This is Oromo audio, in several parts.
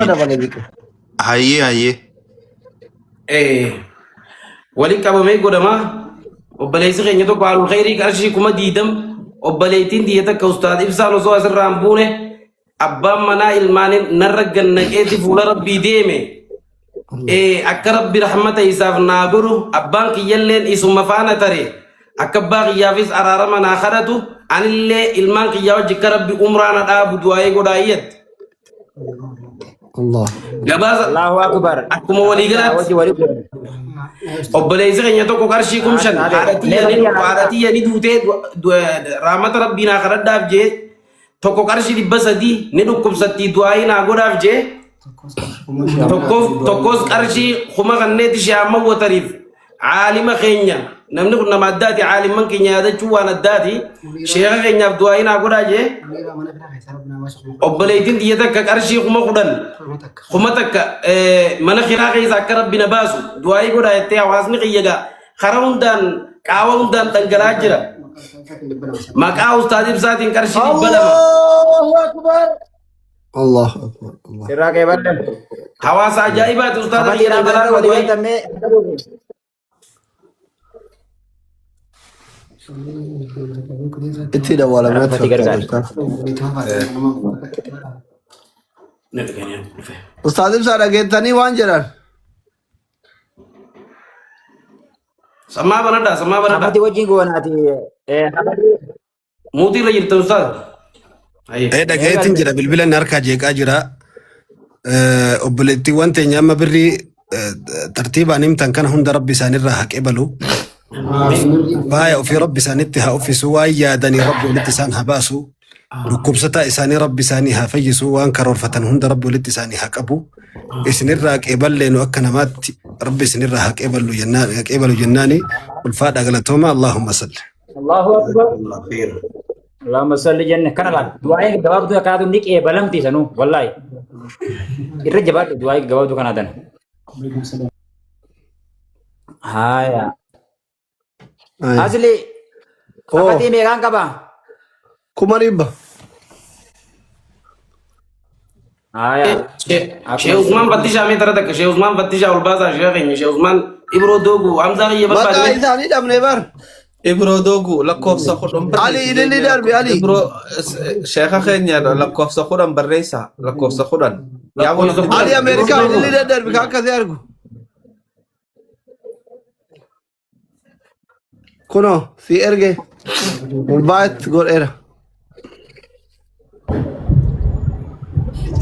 ada balik itu. Hayyee. ولي كابومي قدما وبليس خيني تو قالوا خيري كارشي كوما ديدم وبليتين ديتا كاستاذ ابسانو سو اسر رامبونه ابا منا الماني نرجن نكيتي فول ربي ديمي اكرب برحمته يساف ناغرو ابان كي يلين اسم فانا تري اكبا يافيس ارارما ناخرتو ان اللي المان كي يوج كرب عمرانا ابو دواي غدايت الله الله اكبر اكم ولي غلط وبليز غني تو كارشي كوم شن عادتي يعني دوتي رحمت ربنا خرد دافجي تو كارشي دي بسدي ندكم ستي دواي نا غدافجي توكوز كارشي خما غنيت شام وتريف عالم خينيا نمن كنا ماداتي عالم من كينيا دا جوانا داتي شيخ خينيا دواي نا غداجي وبليتين ديتا كارشي خما خدن خما تك من خراقي ذكر ربنا باسو دواي غدا يتي اوازني خيغا خراوندان قاوندان تنگراجرا ما قاو استاد بساتين كارشي بلما الله اكبر الله اكبر الله خراقي بدل حواس عجائبات استاد خراقي بدل ودي تمي itu dah wala mana Ustaz Ibsa ada tani wanjaran sama banada Amati wajin gua nanti muti la jirta ustad dhagayeetin jira bilbilan harkaa jeeqaa jira obboleettiiwwan teenya amma birrii tartiibaan himtan kana hunda rabbi isaanirraa haa qeebalu baaya ofii rabbi isaanitti haa uffisu waan yaadanii rabbi walitti isaan haa baasu dhukkubsataa isaanii rabbi isaanii haa fayyisu waan karoorfatan hunda rabbi walitti isaanii haa qabu isinirraa qeeballeenu akka namaatti rabbi isinirraa haa qeebalu jennaani ulfaadha galatooma Allahumma salli Allahu akbar اللهم صل جنة كان لا دعائك جواب دو كانوا نيك بلم تيسانو والله الرجبات دعائك جواب دو كانوا هايا asli apati megang kaba kumaribba Sheikh Usman Fatisha me tarada Sheikh Usman Fatisha ulbaza Sheikh Usman Ibro Dogu Hamza ye mata isani damne bar Ibro Dogu lakof sa khudum Ali ilili darbi Ali Ibro Sheikha Kenya lakof sa khudum barresa lakof sa khudum ya Ali Amerika ilili darbi kaka yargu kuno si erge ulbayt gol era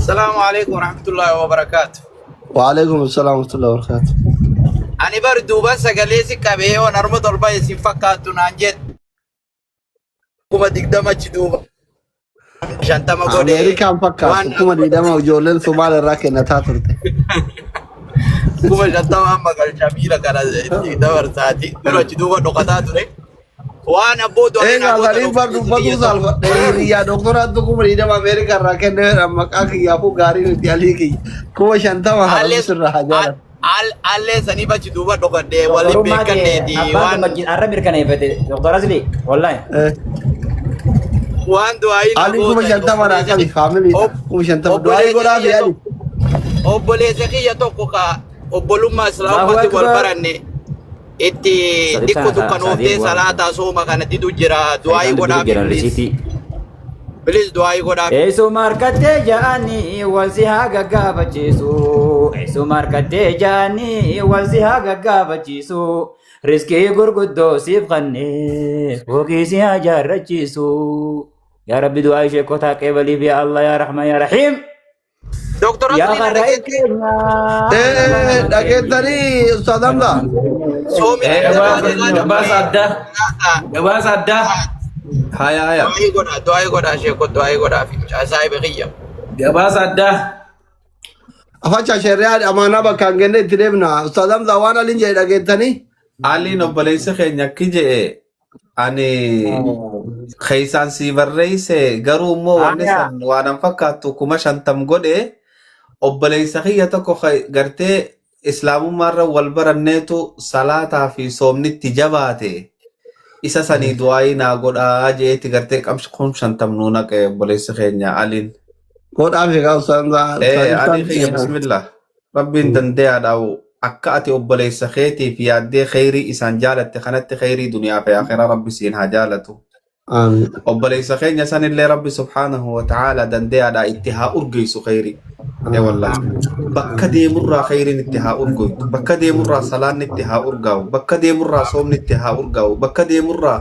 السلام عليكم ورحمة الله وبركاته. وعليكم السلام ورحمة الله وبركاته. أنا بردو بس قليسي كبيه ونرمض البايس فكاتو نانجد. كما تقدم تشدوبا. عشان تما قولي. أمريكا فكات. كما تقدم وجولن سومال الراكي نتاترتي. كما شتما أما قال شميلة كلا تقدم ساتي. كما تشدوبا نقطاتو لك. وانا بودو انا غالي برضو سالفه يا دكتور ادكم ريدا امريكا راكن مكاك يا ابو غاري ديالي كي كو شانتا ما سر حاجه alle sani bachi duba dokade wali bekane di wan majid arab birkane fete doktor asli wallahi wan do ai ali ko shanta ma rakali family ko shanta do ai goda bi ali obole zekiya to ko ka oboluma salamati wal barane itti dikko dukkanoofte salata sooma kanatti jira du'aayi godhaaf bilis du'aayi godhaaf eesu markattee jaani walsi haa gaggaafachiisu eesu markattee jaani walsi haa gaggaafachiisu riskii gurguddoo siif qannee hoogiisi haa jaarrachiisu yaa rabbi du'aayi sheekotaa qeebaliif yaa Allah yaa rahman yaa rahiim دكتور dhageettani Ustaad Hamza gabaasa addaa haya du'aayi godhaa sheekot du'aayi godhaa fi saahiba kiyya gabaasa addaa afacha shari'aa amaanaa bakkaan genne itti deemna Ustaad Hamza waan aliin jedhe dhageettani Ali obboleessa keenya akki jedhe ani keeysaan si barreeyse garuu immoo wanni san waan an fakkaattu 50 godhe obboleessa kiyya tokko gartee islaamummaarra wal baranneetu salaataa fi soomnitti jabaate isa sanii du'aayi naa godhaa jeetti gartee 50 nuu naqe obboleessa keenya aliin قول أفريقيا وسندا أنا خي بسم الله ربي دندي أو أكأتي أبليس خيتي في يدي خيري إسان جالت خنت خيري دنيا في آخرة ربي سينها جالته آمين أبليس خير يسان اللي ربي سبحانه وتعالى دندي على اتها أرجيس خيري إيه والله بكدي مرة خير اتها أرجو بكدي مرة صلاة اتها أرجو بكدي مرة صوم اتها أرجو بكدي مرة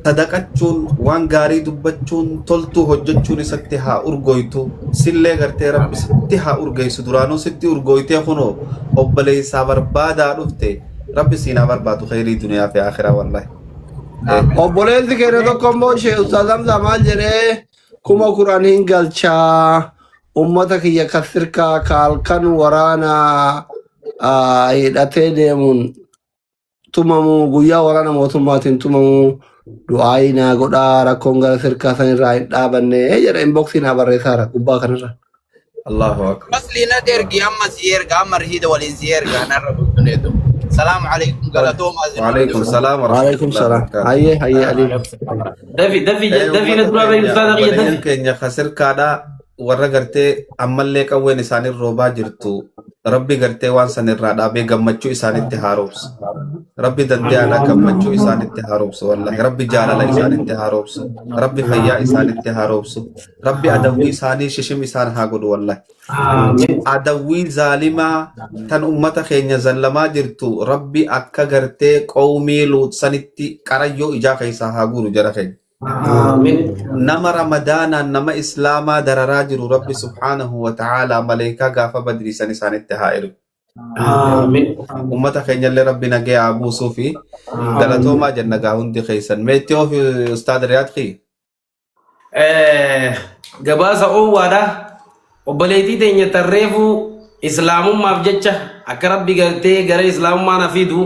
صدقتشون وان غاري دبتشون تلتو هجتشون ستها أرجويتو سلة غرتي ربي ستها أرجيس درانو ستي أرجويتي خنو أبليس بربادا رفته ربي سينا بربادو خيري دنيا في آخرة والله obboleessi keenya tokko immoo ishee ustaazam zamaa jedhee kuma kuraniin galchaa ummata kiyya kasirkaa kaalkan waraana hidhatee deemuun tumamuu guyyaa waraana mootummaatiin tumamuu du'aayi naa godhaa rakkoon gara sirkaa san irraa hin dhaabanne jedha inboksiin haa barreessaara gubbaa kanarra. الله أكبر بس لنا درجي أما سيرجع أما رهيد ولا سيرجع نرى بتنيتو السلام عليكم قالتهم وعليكم السلام ورحمة وعليكم السلام هيا علي دفي ندرا بين أستاذ غيا دفي keenya khasir kaadha warra gartee ammallee qawween isaanii roobaa jirtu rabbi gartee waan san irraa dhaabee gammachuu isaanitti haaromsu rabbi dandeeyyaadha gammachuu isaanitti haaromsu wallahi rabbi jaalala isaanitti haaromsu rabbi fayyaa isaanitti haaromsu rabbi adawwii isaanii shishim isaan haa godhu wallahi adawwii zaalimaa tan ummata keenya zallamaa jirtu rabbi akka gartee qawmii luutsanitti qarayyoo ijaa keessaa haa guuru jara keenya نما رمضان نما إسلاما دراراجر رب سبحانه وتعالى ملائكة غافة بدري سنسان التهائر آمين أمتا خينيا اللي ربنا جاء أبو صوفي قالتو ما جنة قاهن دي خيسان ميتيو في أستاذ رياض خي gabaasa oowwaadha obboleettii teenya tarreefu islaamummaaf jecha akka rabbi gartee gara islaamummaa na fidu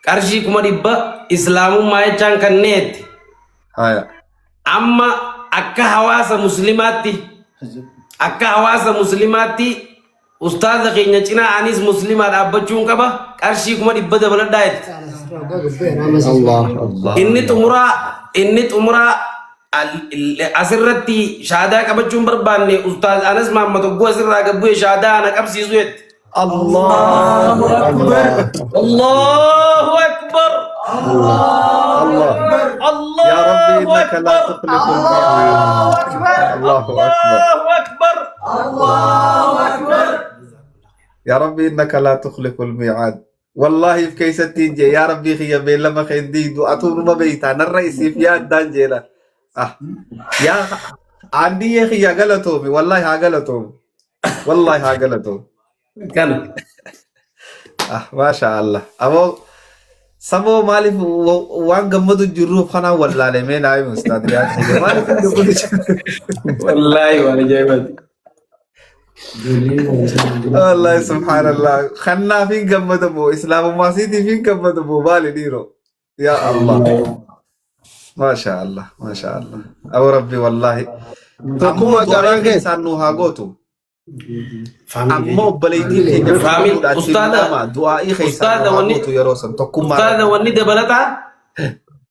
qarshii 100 islaamummaa jechaan kanneetti هايا amma akka hawaasa muslimaatti ustaaza keenya cinaa anis muslimaa dhaabbachuun qaba qarshii 100 dabaladhaa jetti الله الله inni xumuraa asirratti shaadaa qabachuun barbaanne ustaaz anas maamma toggoo asirraa gabbu'e shaadaa ana qabsiisu jetti الله أكبر Allahu akbar الله يا ربي إنك لا تخلف الميعاد الله أكبر Allahu akbar يا ربي إنك لا تخلف الميعاد والله في كيس تيجي يا ربي خي بين لما خندي دو أطول ما بيتان الرئيس في ياد دانجيلا يا عندي يا خي غلطومي والله غلطومي والله غلطومي kan ما شاء الله أبو سمو مالي وان غمدو جروب خنا ولا لمن أي مستعد يا خي مالي wallahi wala jaybat والله سبحان الله خنا فين غمدو بو إسلام ما سيتي فين غمدو بو بالي ديرو يا الله ما شاء الله ما شاء الله أو ربي والله Akkuma garaan kee سانو هاغوتو أمو بليدي كي فاهمين؟ أستاذة دعائي خيسان أستاذة هاغوتو يا روسن تقوم ustaaza wanni dabalata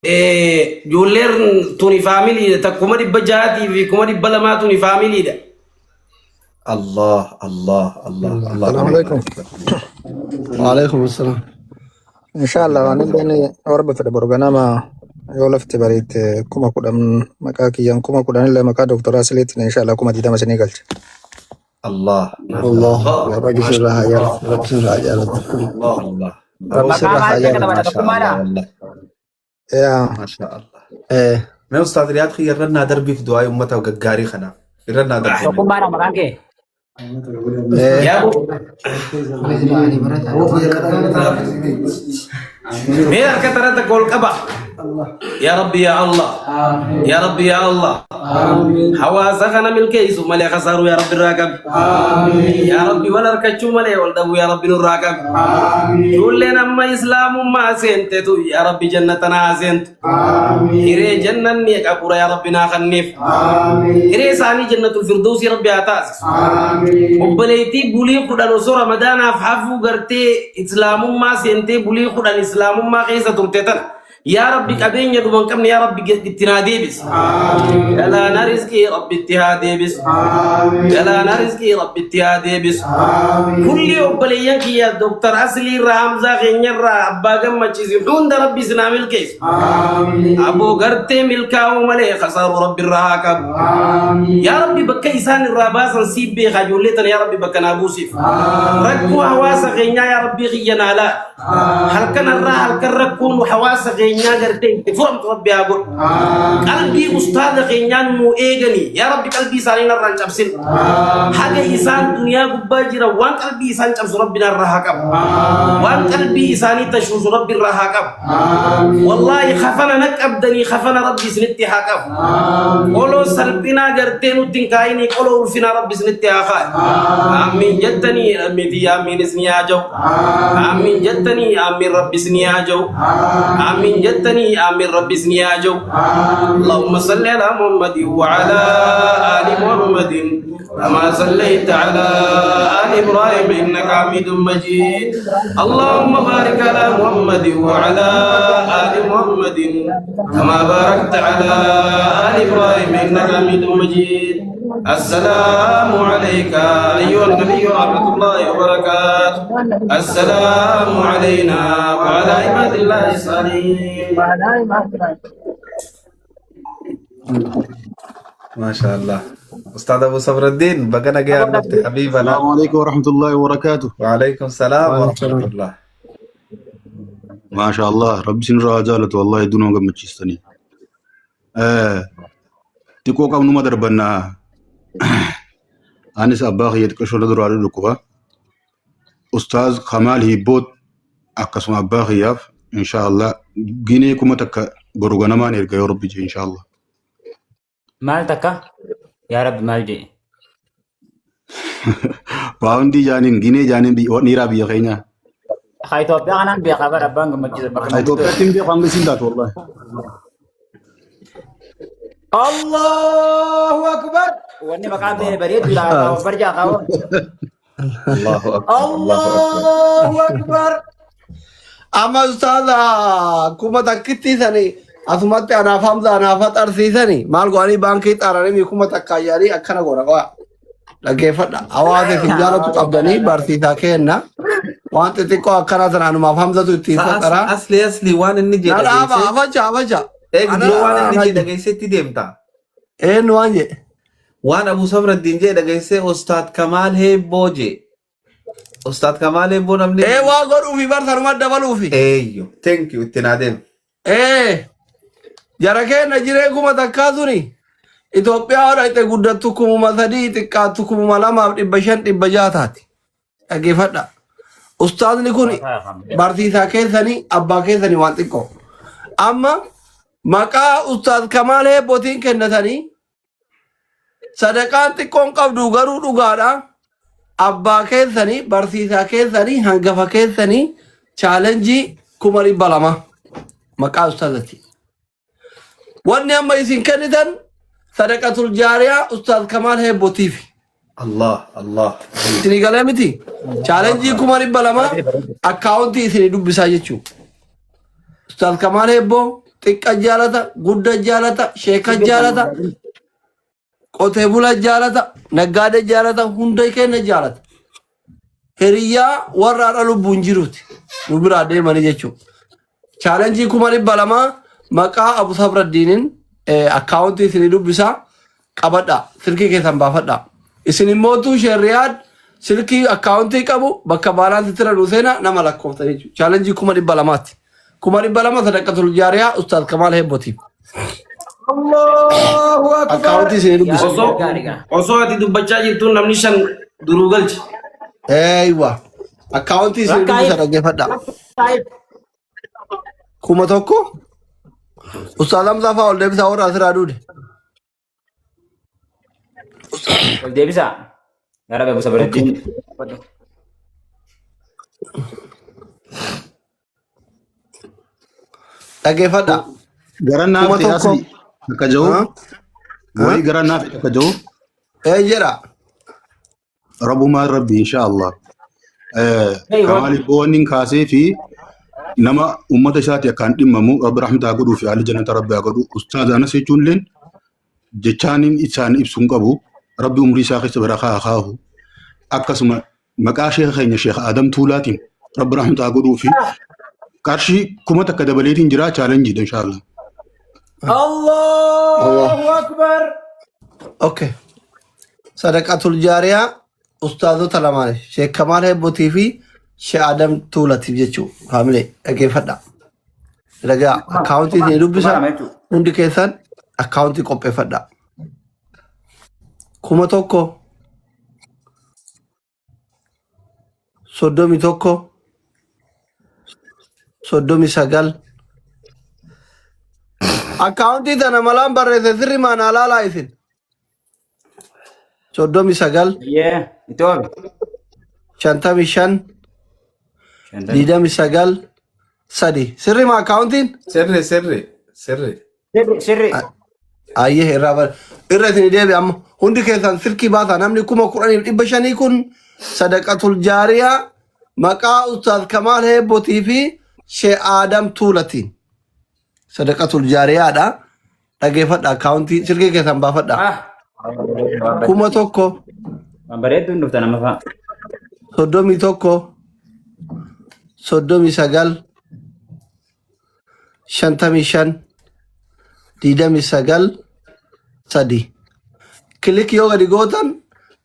ijoolleen tuni faamilii takkuma 100 fi 200 tuni faamiliidha الله الله الله الله السلام عليكم وعليكم السلام ان شاء الله انا بيني ورب في البرنامج يولفت بريت كما قدام مكاكي ين كما قدام الا مكا دكتور اسليت ان شاء الله كما دي دمسني قلت الله الله رب سرها يا رب سرها يا رب الله الله رب سرها يا رب ما شاء الله والله يا ما شاء الله ايه ما أستاذ رياض خي يرنا دربي في دعاء أمته وقاري خنا يرنا دربي yaa mee harka tarata gol qaba يا ربي يا الله يا ربي يا الله حواسخنا من كيس ملي خسارو يا ربي الراقب يا ربي ولا ركچو ملي ولدو يا ربي الراقب كلنا ما اسلام ما سنتو يا ربي جنتنا سنت هري جنن نيك ابو يا ربي ناخنف هري ثاني جنة الفردوس يا ربي اتاس وبليتي بولي قدان سور رمضان افحفو غرتي اسلام ما سنتي بولي قدان اسلام ما قيسه ترتتن يا ربي كابين يدوم كم يا ربي اتنادي بس يلا نرزقي ربي اتهادي بس يلا نرزقي ربي اتهادي بس كل يوم بليانك يا دكتور أصلي رامزا غنير أبا جمع تشيزي حون ده ربي سنام الكيس أبو قرتي ملكا وملي خسار ربي الرهاكب يا ربي بكيسان الراباس نسيب بي خجولتنا يا ربي بكنا بوسيف ركوا حواس غنيا يا ربي غينا لا هل كان الرا هل كان ركون وحواس غنيا قرتين تفهم ربي أقول قلبي أستاذ غنيا مو إيجاني يا ربي قلبي سالين الرانج أبسل حاجة إنسان دنيا قباجرة وان قلبي إنسان تبص ربنا الرهاكب وان قلبي إنساني تشوز ربي الرهاكب والله خفنا نك أبدني خفنا ربي سنتي حاكب قولوا سلبنا قرتين وتنكايني قولوا فينا ربي سنتي حاكب آمين جدني أمتي آمين اسمي أجو آمين جدني آمين ربي اسمي أجو آمين جدني آمين ربي اسمي أجو اللهم صل على محمد وعلى آل محمد كما صليت على آل إبراهيم إنك حميد مجيد اللهم بارك على محمد وعلى آل محمد كما باركت على آل إبراهيم إنك حميد مجيد السلام عليك أيها النبي ورحمة الله وبركاته السلام علينا وعلى عباد الله الصالحين ما شاء الله. أستاذ أبو صبر الدين بقنا جاي نفتي حبيبنا. السلام عليكم ورحمة الله وبركاته. وعليكم السلام ورحمة الله. ما شاء الله ربي سنرى جالت والله دونه قم تشيستني. تكو كم نما دربنا أنس أباخي يتكشف لدرو على الكوفة. أستاذ كمال هيبوت أقسم أباخي ياف إن شاء الله جيني كم تك بروغنا ما نرجع ربي إن شاء الله. مال تكا يا رب مال جي باوندي جانين جيني جانين بي نيرا بي خينا. خايتو بيانا بيخبر أبان كمجلس هاي تو بتيم بي خامس سندات والله. الله أكبر واني مكان بين بريد لا برجع قاو الله أكبر. الله أكبر أما أستاذ كوما تكتي ثاني أثمت أنا فهمت أنا فتر ثاني مال قاني بانكي تراني ميكوما تكاياري أكنا غورا لكن فدا أواز في جالو تقبلني برثي ثاكينا وانت تكو أكنا ثاني ما فهمت تيسا ترى أصلي وان النجي لا دقيسة. أبا إيه دلو وان النجي دقيسة تديمتا. إيه نوانجي وان أبو صبر الدين جي دقيسة أستاذ كمال هي بوجي. أستاذ كمال هي بو نمني. إيه واقرو في برثر ما دبلو في أيوه thank you تنادم. إيه جركين نجري كوما تكاثوني إثيوبيا ورا تقول كوما مثدي تكاتو كوما لما بشان تبجاتاتي كيف هذا أستاذ نكوني بارتي ثاكين ثاني أبا كين ثاني وانتكو أما مكا أستاذ كمال هي بوتين كن ثاني صدقان تكون قبضو غرو دوغادا أبا كين ثاني بارتي ثاكين ثاني هنگفا كين ثاني challenge كوماري بلما مكا أستاذتي واني أما يسين كنتن صدقة الجارية أستاذ كمال هي بوتيفي الله سيني كلامتي challenge كوماري بلما أكاونتي سيني دوب بساجتشو أستاذ كمال هي بو تك جالتا غود جالتا شيخ جالتا قوتيبولا جالتا نقاد جالتا هندي كين جالتا هريا ورا لبون جيروت نبرا دي ماني جيتشو challenge كوماري بلما مكا أبو صبر الدين أكاونتي سيني دوب بسا قبضا سلكي كيسان بافدا إسني موتو شريات سلكي أكاونتي كابو بكا بالان تترى روسينا نما لكم تريجو challenge كوماري بلامات كوماري بلما صدقة الجارية أستاذ كمال هي بوتي الله أكبر أكاونتي سيني دوب بسا osoo ati dubbachaa jirtuun namni shan duruu galchi. أيوة أكاونتي سيني دوب بسا رجع فدا كوما توكو أستاذ أمزا فاول دبسا ورا أسرع دود dia bisa ya Rabbi bisa berhenti رجع فدا Garanna كوما fi توكو asli takajau. Wai garanna fi takajau. جرا ربما ربي إن شاء الله. كمال بونين كاسي في nama ummata isaati akkaan dhimmamu rabbi rahmataa godhuu fi haalli jannata rabbi haa godhu ustaaz anas jechuun illeen jechaaniin isaan ibsuun qabu rabbi umrii isaa keessa barakaa haa kaahu akkasuma maqaa sheekha keenya sheekha Adam Tuulaatiin rabbi rahmataa godhuu fi qarshii 1000 akka dabaleetiin jira chaalenjiidha inshaallah. Allahu Akbar. Okay. Sadaqatul jaariyaa ustaazota lamaan Sheekh Kamaal Hebbotii fi Sheekh Adam Tuulatiif jechuun faamilee dhaggeeffadha. Dhagaa akkaawuntii isin dubbisa hundi keessan akkaawuntii qopheeffadha. 1,000 31 39 akkaawuntii tana malaan barreesse sirri maanaa laalaa isin 39 Yeah, itoomi. 55 29 3 sirri maa akkaawuntiin Sirri. Sirri. ayyee irra isin deebi amma hundi keessan silkii baasaa namni 10,500 kun sadaqatul jaariyaa maqaa ustaaz Kamaal Hebbotii fi Sheekh Adam Tuulatiin sadaqatul jaariyaadha dhaggeeffadha akkaawuntii silkii keessan baafadha. 1,000 Bareedduun dhufta nama fa'a. 31 39 55 29 3 kilik yoo gadi gootan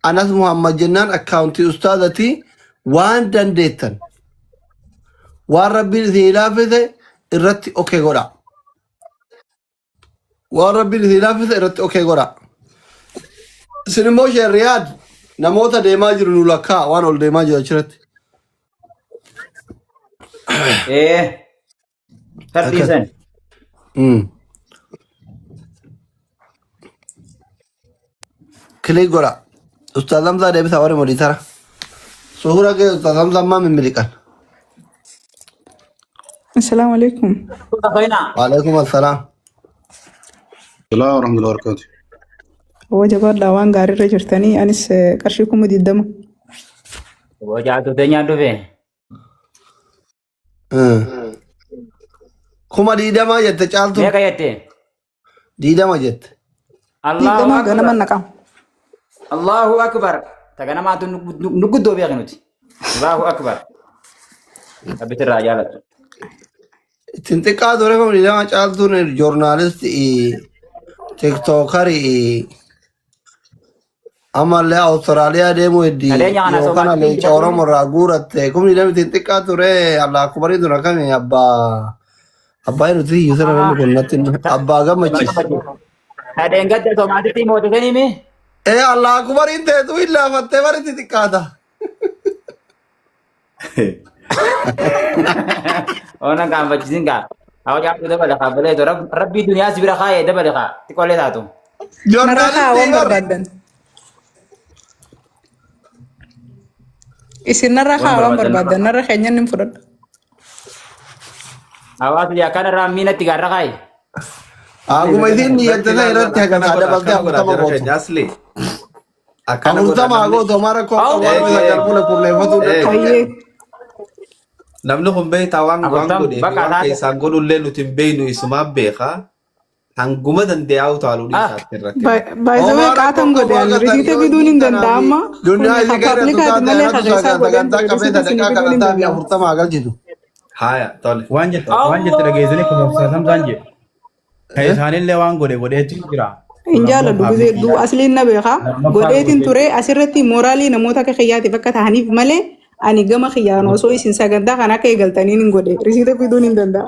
Anas Muhammad jennaan akkaawuntii ustaazatii waan dandeettan waan rabbiin isin laafise irratti okee godha. Waan rabbiin isin laafise irratti okee godha. Isin immoo Sheekh Riyaad namoota deemaa jiru nu lakkaa waan ol deemaa jiru achirratti. Tartiisan. Kilik godha. Ustaaz Hamzaa deebisa warri modiitara. Suhura kee Ustaaz Hamzaa ammaa mimmiliqan. Assalamu alaikum. Waalaikum assalaam. Salaam warahmatullahi wabarakatuh. Wajabaadha waan gaariirra jirtanii anis qarshii 20,000. Wajaatu teenyaa dhufe. Kuma diidama jette caaltu. Meeqa jette? Diidama jette. Allahu Diidama ganama Akbar. naqam. Allahu Akbar. Taganamaatu nuguddoo beeku nuti. Allahu Akbar. Abbitirraa jaalatu. Ittiin xiqqaa ture kuma diidama caaltuun joornaalistii tiktookarii ammallee Awustiraaliyaa deemuu heddii Dhaleenya kana yookaan sobaatti leenca Oromoo irraa guuratte kumni lama ittiin xiqqaa ture Allah kubarii dura kami abbaa nuti iyyuu sana namni kun natti abbaa gammachiisa. Hadeen gadda somaatitti mootisanii mi? Allah kubariin teetu hin laafattee baritti xiqqaata. Ona gaanfachiisin gaa. Hawa jaabdu dabale kaa balee to rabbii duniyaa sibira kaayee dabale kaa xiqqoolee taatu. Narra kaawwan barbaadan. Isin narra kaawwan barbaadan narra keenyan hin fudhadha. Hawaasa jaakkaan irraa miinatti gaarra kaayee. Aguma isin niyyattata irratti hagasaa dabaltee afurtama gootu. Asli. Afurtama gootu mara koo qabaatu jalbula kurneeffatu Ayyee. Namni kun beektaa waan godhe waan keessaan godhullee nuti hin beeknu isumaan beekaa. Hanguma dandeeyaa utaaluu dhiisaatti irratti. Baay'ee qaatan godhe ani riqicha fiduun hin danda'ama. Dunyaa isii gaira Aplikaati malee hageessaa godhan sagantaa qabee sadaqaa kadhataa fi afurtama agalchitu. Haya tole. waan jette dhageessanii kun obsaasan isaan jedhe kan isaanillee waan godheetti jira. Hin jaaladhu gizee asliin na beekaa godheetiin ture asirratti mooraalii namoota akka kiyyaatiif akka ta'aniif malee ani gama kiyyaan osoo isin sagantaa kan akka eegaltaniin hin godhe riqicha fiduun hin danda'a.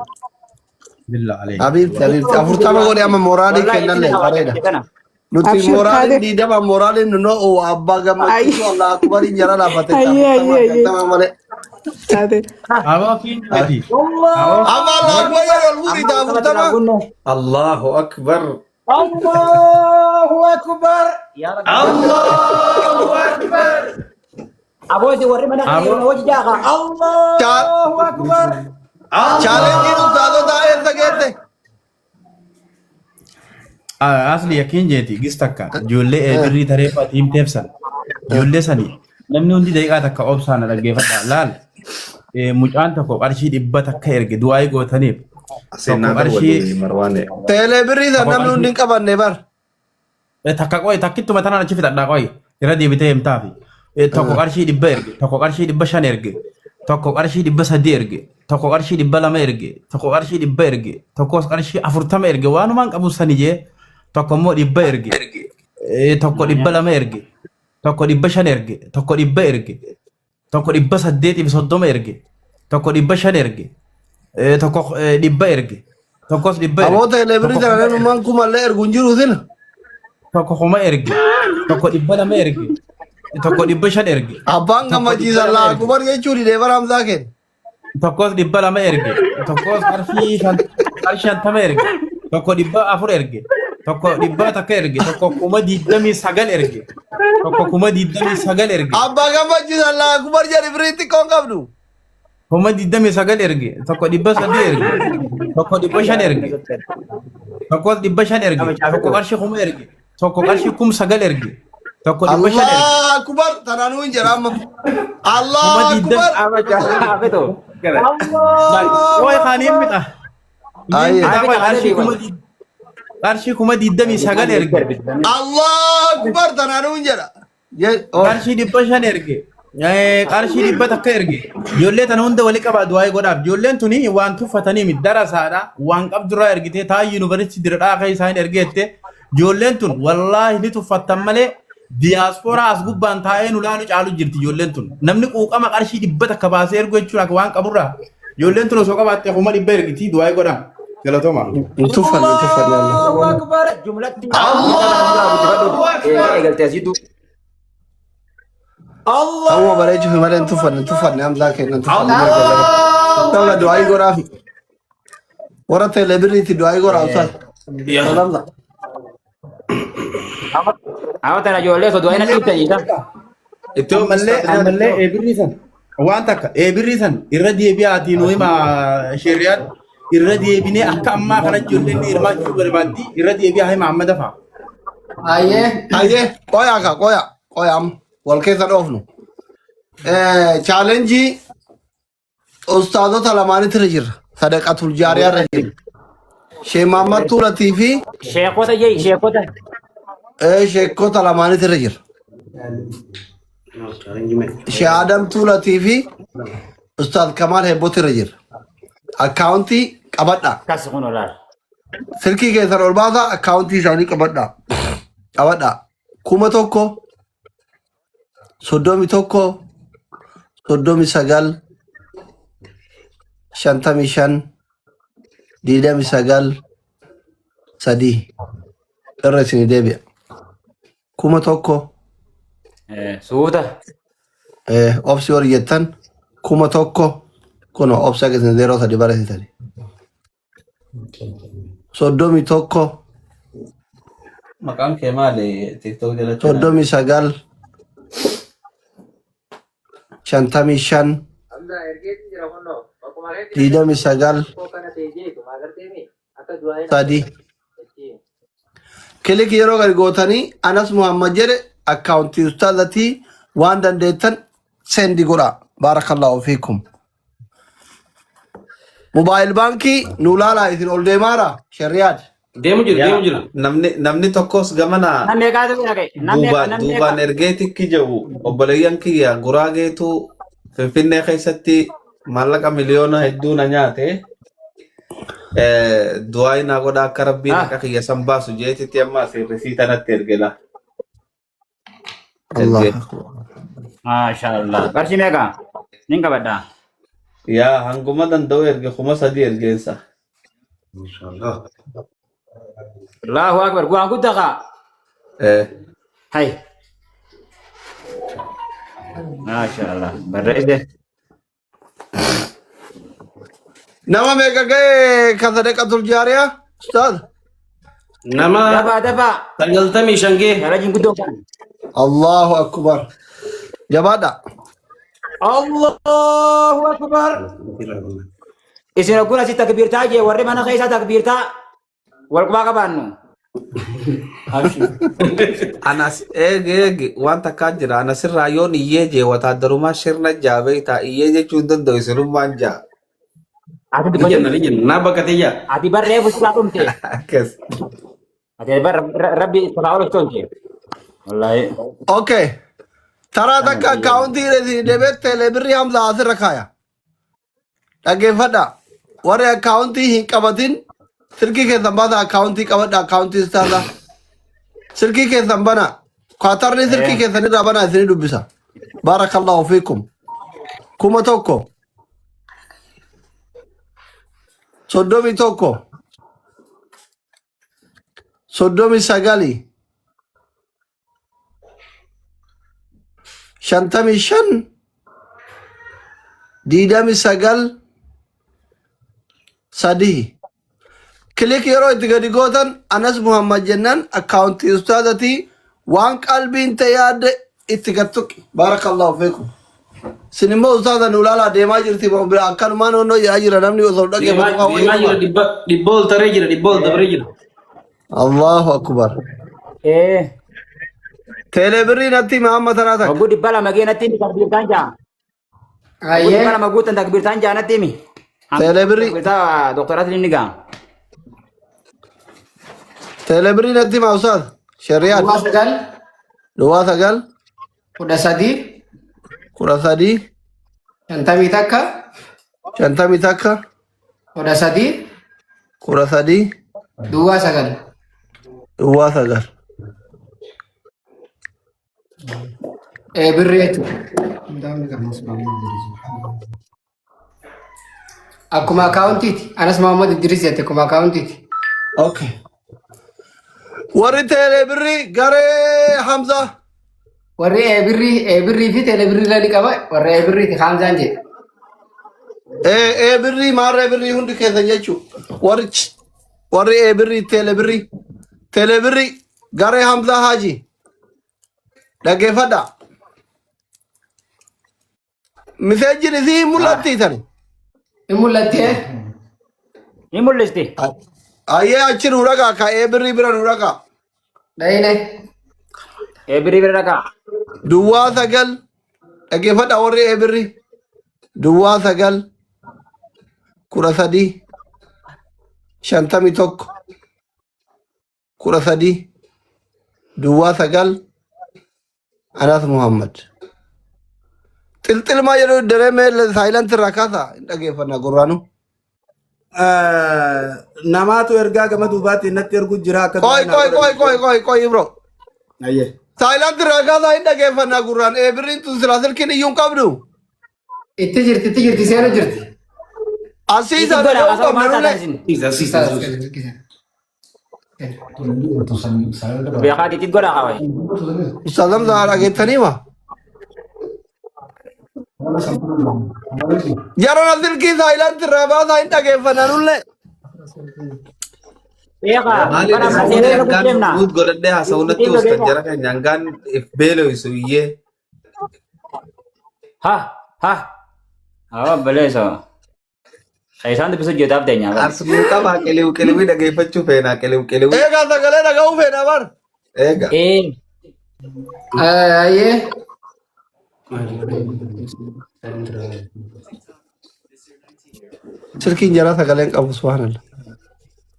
Billa alee. Habiibti afurtama godhe amma mooraalii kennallee bareeda. Nuti mooraalii diidama mooraalii nunoo abbaa gammachiisu Allah akbariin jara laafate. Ayyee. Taate. Aboo kiinjati. Amma Allah akbar yeroo furii taa afurtama. Allahu akbar. Allahu Akbar. Allahu Akbar. Abooti warri mana keenya hojii jaaqa. Allahu Akbar. Chaalenjiin ustaazota eessa geette? Asli yakkiin jeeti gis takka ijoollee birrii tareeffaa tiimteef san ijoollee sanii namni hundi daqiiqaa takka obsaan dhaggeeffadha laal mucaan tokko qarshii 100 akka erge du'aa gootaniif Seenaa tokko waliin qarshii Marwaane. Teeleebirrii san namni hundi hin qabanne bar. takka qoy takkittuma tanaan achi fixadhaa qoy irra deebitee himtaafi tokko qarshii 100 erge tokko qarshii 500 erge tokko qarshii 300 erge tokko qarshii 200 erge tokko qarshii 100 erge tokko qarshii 40 erge waanumaan qabu sani jee tokko immoo 100 erge tokko 200 erge tokko 500 erge tokko 100 erge tokko 830 erge tokko 500 erge tokko 100 erge tokkos 100 Aboo teeleebirrii sana namummaan kumallee ergu hin jiru sina. tokko kuma erge tokko 200 erge tokko 500 erge Abbaan gammachiisan laa kubar jechuun hidhee baraamsaa kenna. tokkos 200 erge tokkos qarshii 50 erge tokko 400 erge tokko 100 takka erge tokko kuma 29 erge tokko kuma 29 erge Abbaa gammachiisan laa kubar jedhi biriitti koon qabdu. kuma 29 erge tokko 300 erge tokko 500 erge tokkos 500 erge tokko qarshii kuma erge tokko qarshii kum 9 erge tokko 500 erge Allah kubar tanaanuu hin jira amma. Allah kubar. Woy khaniin mita Ayye. qarshii kuma 29 erge Allah kubar tanaanuu hin jira. qarshii 500 erge qarshii 100 takka erge ijoollee tana hunda wali qabaa du'aa godhaaf ijoolleen tuni waan tuffatanii mi darasaadha waan qabdurraa ergitee taa yuunivarsiitii diradhaa akka isaan ergeette ijoolleen tun wallaahi ni tuffattan malee diyaaspooraa as gubbaan taa'ee nu laalu caalu jirti ijoolleen tun namni quuqama qarshii 100 takka baasee ergu jechuun akka waan qaburraa ijoolleen tun osoo qabaatte kuma 100 ergitii du'aa godhaan galatooma. Tuffanne. Allahu akbar jumlatti Allah. Awwa bareechu fi malee tuffanne hamzaa kennan tuffanne. Tawla du'aa godhaaf. Warra teeleebirriitti du'aa godhaa usaas. Yaa. awatana ijoollee osoo du'aa hin dhiibtanii Ittoo mallee eebirriisan waan takka eebirriisan irra deebi'aatii nu hima sheriyaat irra deebinee akka ammaa kana ijoolleen hirmaachuu barbaaddi irra deebi'aa hima amma dafa. Hayyee qoyaa amma wal keessa dhoofnu. Chaalenjii ustaazota lamaanitti irra jirra. Sadaqatul jaariyaa irra jirra. Sheekh Mahammad Tuulatii fi sheekota sheekota lamaanitti irra jirra. Sheekh Adam Tuulatii fi Ustaaz Kamaal Hebbooti irra jirra. Akkaawuntii qabadhaa. kas kun olaal Silkii keessan ol baasaa akkaawuntii isaanii qabadhaa. 1,000 31 39 55 29 3 irra isinii deebi'a. 1,000 suuta obsi hor jettan 1,000 kuno obsa keessan 03 barreessitani. 31 Maqaan kee maali TikTok jalatti? 39 55 29 3 Kilik yeroo gadi gootanii Anas Muhammad jedhe akkaawuntii ustaazatii waan dandeettan sendi godhaa. Baarakallahu fiikum. Mobaayil baankii nu laalaa isin ol deemaadha shariyaad. Deemu jira. Namni tokkos gamana namni eegaatu bira ga'e duubaan ergee tikki jedhu obboleeyyan kiyya guraageetu Finfinnee keessatti maallaqa miliyoona hedduu na nyaate du'aa naa godha akka rabbiin akka kiyya san baasu jeetitti amma sirrisii tanatti ergela. maashaallah qarshii meeqa nin qabadha Yaa hanguma danda'u erge kuma 3 ergeensa. allahu akbar guwaan guddaa kaa hay maashaallah barreesse Nama meeqa ga'e kan sadaqatul jaariyaa ustaaz? Nama dabaa 95 gee. garajiin guddoo kan Allahu akbar. Jabaadha. allahu akbar isin ogguna si takbiirtaa jee warri mana keessaa takbiirtaa wal qubaa qabaannu Anas eegi wanta kaa jira anas irraa yoon iyyee jee wataaddarumaa shirna jaabee taa iyyee jechuun danda'u isinummaan jaa. Lijin naa bakkatee jaa. Ati barree bustaa dhumte. Akkas. Ati bar rabbi salaa ol tonte. Wallahi. Okay. Taraa takka akkaawuntii deebee teelebirrii Hamza asirra kaaya. Dhaggeeffadha. Warri akkaawuntii hin qabatin silkii keessan baasa akkaawuntii qabadha akkaawuntii istaarra. Silkii keessan bana. Kwaatarni silkii keessan irraa bana isinii dubbisa. Baarakallahu fiikum. 1,000. 31. 39. 55. 29. 3. Klik yeroo itti gadi gootan Anas Muhammad jennaan akkaawuntii ustaazati waan qalbiin ta'e yaadde itti gattuqi. Baarakallahu fiikum. Sinimmoo ustaaza nu ilaalaa deemaa jirti akkanumaa noonnoo yaa jira namni osoo dhaggeeffatu Deemaa jira dhibba ol taree jira dhibba ol dabaree jira. Allahu akbar. Teelebirrii natti Muhammad tanaa takka. Maguu dhibba lama gee natti takbirtaan jaa. Maguu dhibba lama guutan takbirtaan jaa natti himi. Teelebirrii. Takbirtaa doktoraatti ni gaa. Teelebirrii natti maa ustaaz. Shari'aat. Duwwaa sagal. 13 13. 50 takka 50 takka. 13 13. duwwaa sagal. Duwwaa sagal. Birrii jechuudha. Akkuma akkaawuntiiti. Anas Muhammad Idris jette akkuma akkaawuntiiti. Okay. Warri teelebirrii garee Hamza. Warri birrii fi teelebirrii lali qaba. Warri birriiti Hamzaan jedhe. Birrii maarree birrii hundi keessan jechuudha. Warri birrii teelebirrii garee Hamza Haji. Dhaggeeffadha. Miseejjiin isii mul'atti tani. Hin mul'attee? Ni mul'isti. Ayyee achi nu dhagaa ka birrii bira nu dhagaa. Dhayine. Birrii bira dhagaa. Duwwaa sagal. Dhaggeeffadha warri birrii. Duwwaa sagal. 13. 51. 13. Duwwaa sagal. Anas Muhammad. Xilxilmaa jedhu dareemee saayilantii irraa kaasa hin dhaggeeffannaa gurraanu. Namaatu ergaa gama duubaatti natti ergu jira akka Qoy bro. Saayilantii irraa kaasa hin dhaggeeffannaa gurraan birriin tun silaa silkiin iyyuu hin qabdu. Itti jirti seenu jirti. Asii isa ta'uu qabne Beekaa itti godha qaba. Ustaazam zaa dhageettanii ma? Jarana silkii saayilantii irraa baasaa hin dhaggeeffannaa nullee. Maaliif isin ergaan guut godhadhee haasa'uunatti ustan jara kan nyaangaan if beelo'isu iyyee. Baleessa. Isaan dubbisu hojjetaaf deenya. Arsuu qabaa qiliwii dhageeffachuu feenaa qiliwii. Eegaa sagalee dhaga'uu feenaa bar. Eega. Ayyee. Silkiin jara sagaleen qabu subhanallah.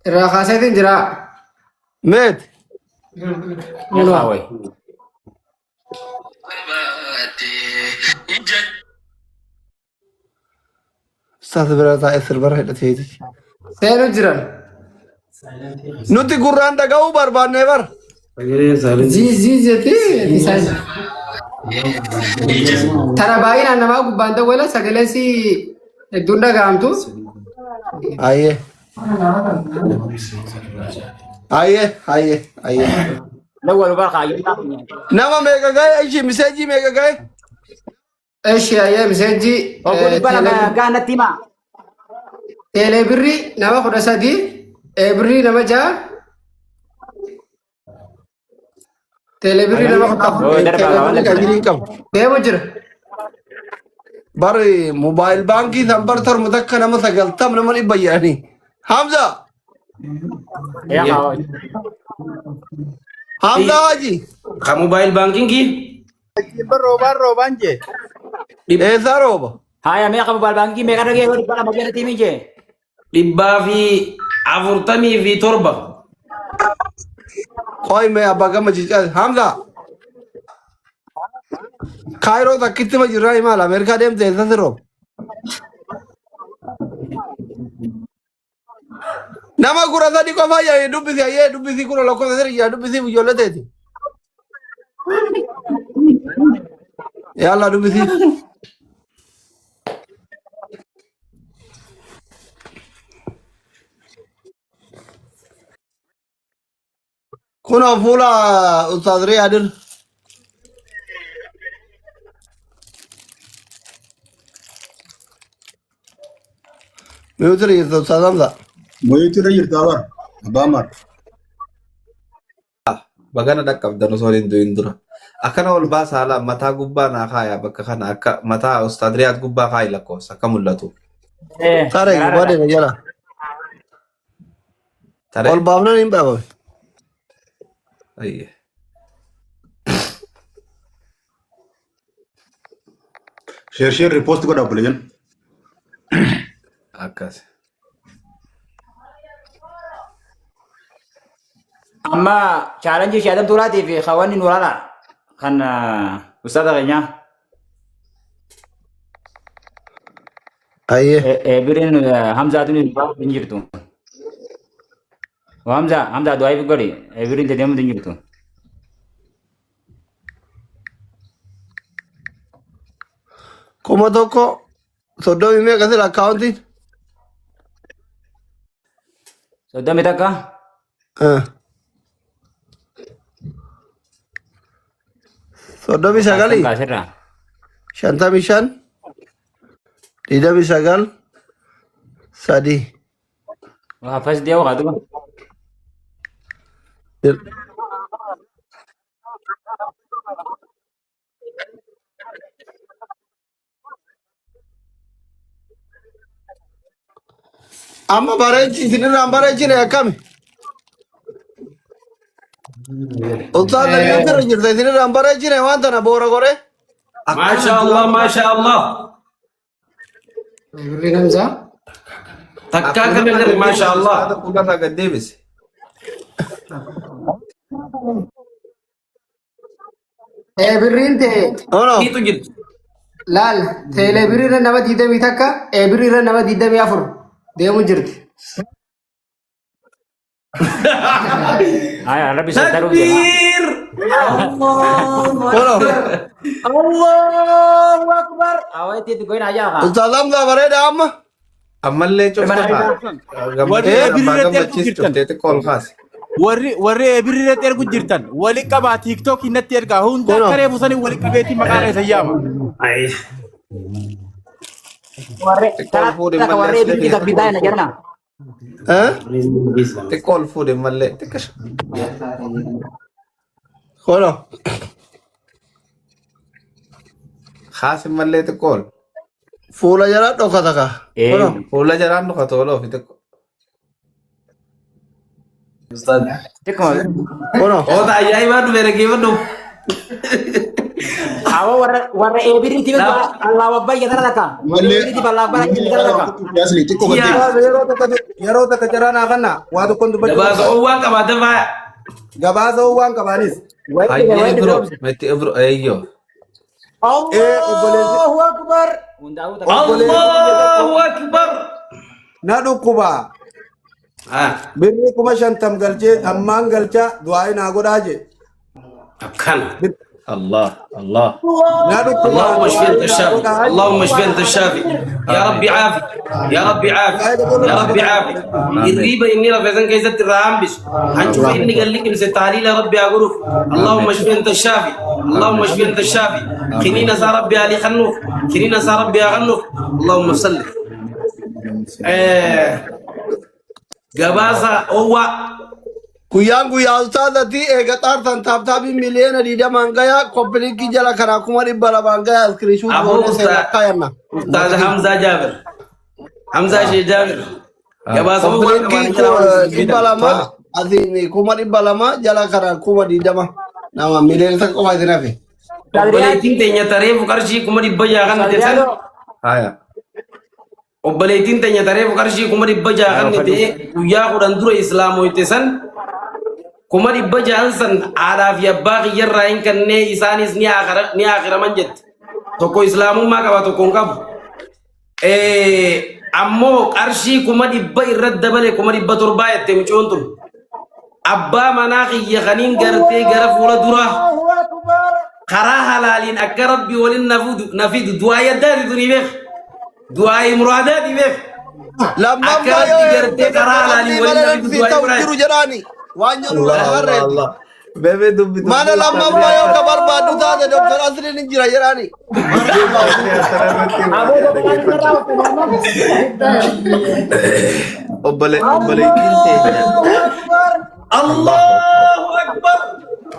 Irraa kaaseetiin jira. Meet. Ustaaz bira taa'ee sirbara hidhateeti. Seenu jiran. Nuti gurraan dhaga'uu barbaannee bar. Ziizeeti. Tara baay'inaan namaa gubbaan dawwala sagaleen si hedduun dhaga'amtu. Ayyee. Dawwalu barqaa. Nama meeqa ga'e ishi miseejii meeqa ga'e? Eshi ayyee miseejii. Obbo dhibba lama gaanatti himaa. Teelee birrii nama 13. Birrii nama 6. Teelee birrii nama 14. Deemu jira. Bari mobaayil baankii san bar tormu takka nama 90 nama 100 jedhanii. Hamza. Hamza Haji. Ka mobile banking ki. Roban je. Esa roba. Haya me kamu bal bangi me kadang dia bala magana timi je. Dhibba fi afurtamii fi torba. Koi me abaga majicha. Hamza. Cairo ta kitti majira imal Amerika dem te esa roba. Nama kura tadi kau fanya ye dubisi kura lokal tadi ya dubisi bujola tadi. Ya Allah dubisi. Kuna fula Ustaz Ray hadir. Mewteri Ustaz Hamza. Moyoti rayir tabar. Abamar. Bagana dakab dano solin do indura. Akana wal basa ala mata gubba na kaya bakka kana akka mata ustadriyat gubba kaya lako sakamullatu. Tare gubade na jala. Tare. Wal babna nim baba. Ayye. Share repost ko da bulejan. Akkas. Amma challenge si Adam Turati fi khawani nurala kan ustaz kayaknya Ayye. birin Hamza tu ni dinjir tu. Hamza doa ibu gadi birin tadi mu dinjir tu. Como toko sodo mime kasih accounting. Sudah minta kah? Sodo bisa kali. Kasih dah. Shanta Mishan. Tidak bisa gal. Sadi. Wah, pas dia waktu tu. Amma barenci sini rambarenci ne kami. Ustaz lagi antar jirta sini rambarenci ne wanta na bora gore. Masya Allah, Masya Allah. Birri Hamza. Takka ka dari Masya Allah. Ada kula agad Davis. Birrin te. Oh no. Itu gitu. Laal. Teele birri nama didami takka. Birri nama didami afur. Deemu jirti. Ayah, Rabbi saya taruh dia. Takbir. Oh no. Allahu Akbar. Awak itu koin aja kan? Ustaz Hamza bareda amma. Amalle coba. Bagam cis tete kol khas. warri birri ergu jirtan wali qaba tiktok inatti erga hunda kare busani wali qabeti maqale sayyama Ay. Warre bikin kita bidaya na jarna. Te kol fude malle te kash. Oh no. Khas malle te kol. Fula jala doka taka. Oh no. Pula jaran no katolo fite. Ustaz. Oh no. Oh, tak ayai baru mereka itu. Awa warra ebiri tiba Allah Akbar kita laka. Ebiri tiba Allah Akbar kita laka. Asli tiko ko. yaro ta kajarana kanna wadu kondu Da ba su uwan ka ba ta ba. gabazo wan kabanis Ayye bro, meti bro ayyo. Allahu Akbar. Allahu Akbar. nadu kuba Ah, birri kuma shantam galje amman galcha duai na godaje akan. Allah, Allah. nadu kuba اللهم اشف انت الشافي اللهم اشف انت الشافي يا ربي عافي يا ربي عافي يا ربي عافي الريبه اني رفزن كيزت الرام بس هنشوف اني قال لك امس التعليل يا ربي اقول اللهم اشف انت الشافي اللهم اشف انت الشافي خنينا صار ربي علي خنوك خنينا صار ربي خنوك اللهم صل جبازة هو Guyyaa ustaazati eegaxaar tan taabtaabii miliyoona 20 hangaya koppiliikii jala karaa kuma 200 hangaya iskiriishuut أبو goone seenaa kaayanna. أستاذ حمزة جابر حمزة شي جابر جبازة هو Koppiliikii 200 Asini kuma di balama jala kara kuma di dama. Nama milel tak kuma di nafi. Obboleettiin teenya tareefu qarshii 600 kan nite san. Haya. Obboleettiin teenya tareefu qarshii 600 kan nite guyyaa 10 dura islaamoyte san. 600 san haadhaa fi abbaa kiyyarraa hin kannee isaanis ni akhiraman jette. Tokko islaamummaa qaba tokko hin qabu. Ammoo qarshii 100 irratti dabale 700 jette micoon tun. Abbaa manaa kiyya kaniin gartee gara fuula duraa karaa halaaliin akka rabbi waliin nafidu du'aa yaddaati tuni beek. Du'aa muraadaati beek. Akka rabbi gartee karaa halaaliin waliin nafidu du'aa muraadaati. Allah. Bebe dubbi. Mana lama bayo kabar badu taate Dr. Asrin injira jirani. Obboleettiin teenya. Allahu Akbar.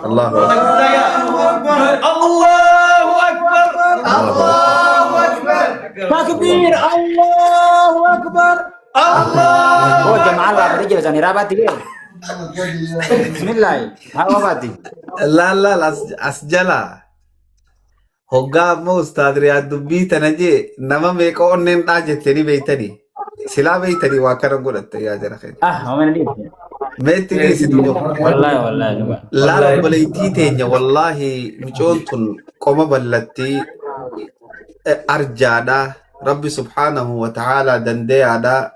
Allahu Akbar. Allahu Akbar. Allahu Akbar. Takbir Allahu Akbar. Allah. Oh jamaah lah berjaya sana rapat dia. Bismillah. Apa bati? Lala asjala. Hogga mo ustad riyad dubbi tanaje nama meko onnen da jetteni beitani. Sila beitani wakara godatte ya jara khair. Mana dia? Metti ni sidu. Wallahi. Lala balaiti teenya wallahi micontun qoma ballatti arjada Rabbi subhanahu wa ta'ala dandeada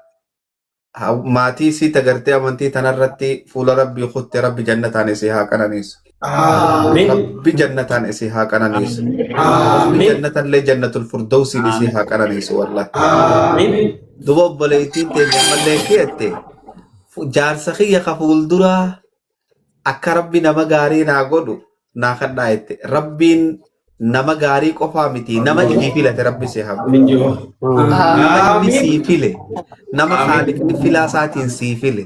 maatii si tagartee amantii tanarratti fuula rabbii kutte rabbi jannataan isii haa qananiisu. Rabbi jannataan isii haa qananiisu. Rabbi jannatallee jannatul firdawsiin isii haa qananiisu wallahi. Duba obboleettiin teenya mallee keette jaarsa kiyya ka fuulduraa akka rabbi nama gaarii naa godhu naa kadhaa jette rabbiin nama gaarii qofaa miti nama ifii filate rabbi si haa godhu. Nama inni sii file nama haaliqni filaa isaatiin sii file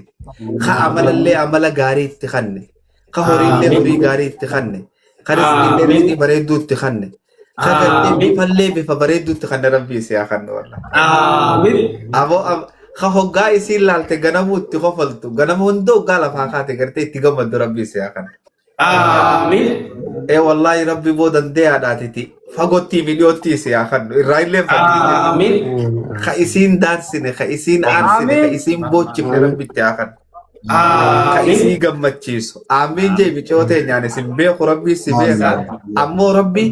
ka amalallee amala gaarii itti kanne ka horiillee horii gaarii itti kanne ka rizqiillee rizqii bareedduu itti kanne ka gartee bifallee bifa bareedduu itti kanne rabbii si haa kanne wallahi. Aboo ka hoggaa isiin laalte ganamuu itti kofaltu ganama hundoo hoggaa lafaa kaate gartee itti gammaddu rabbii si haa kanne. Wallahi rabbi boodan deeyaadhaatiti fagottii viidiyootti si haa kannu irraa illee fakkiinya ka isiin daarsine ka isiin aarsine ka isiin boochifne rabbitti haa kannu ka isii gammachiisu amiin jee micoo teenyaan isin beeku rabbii si beeka ammoo rabbi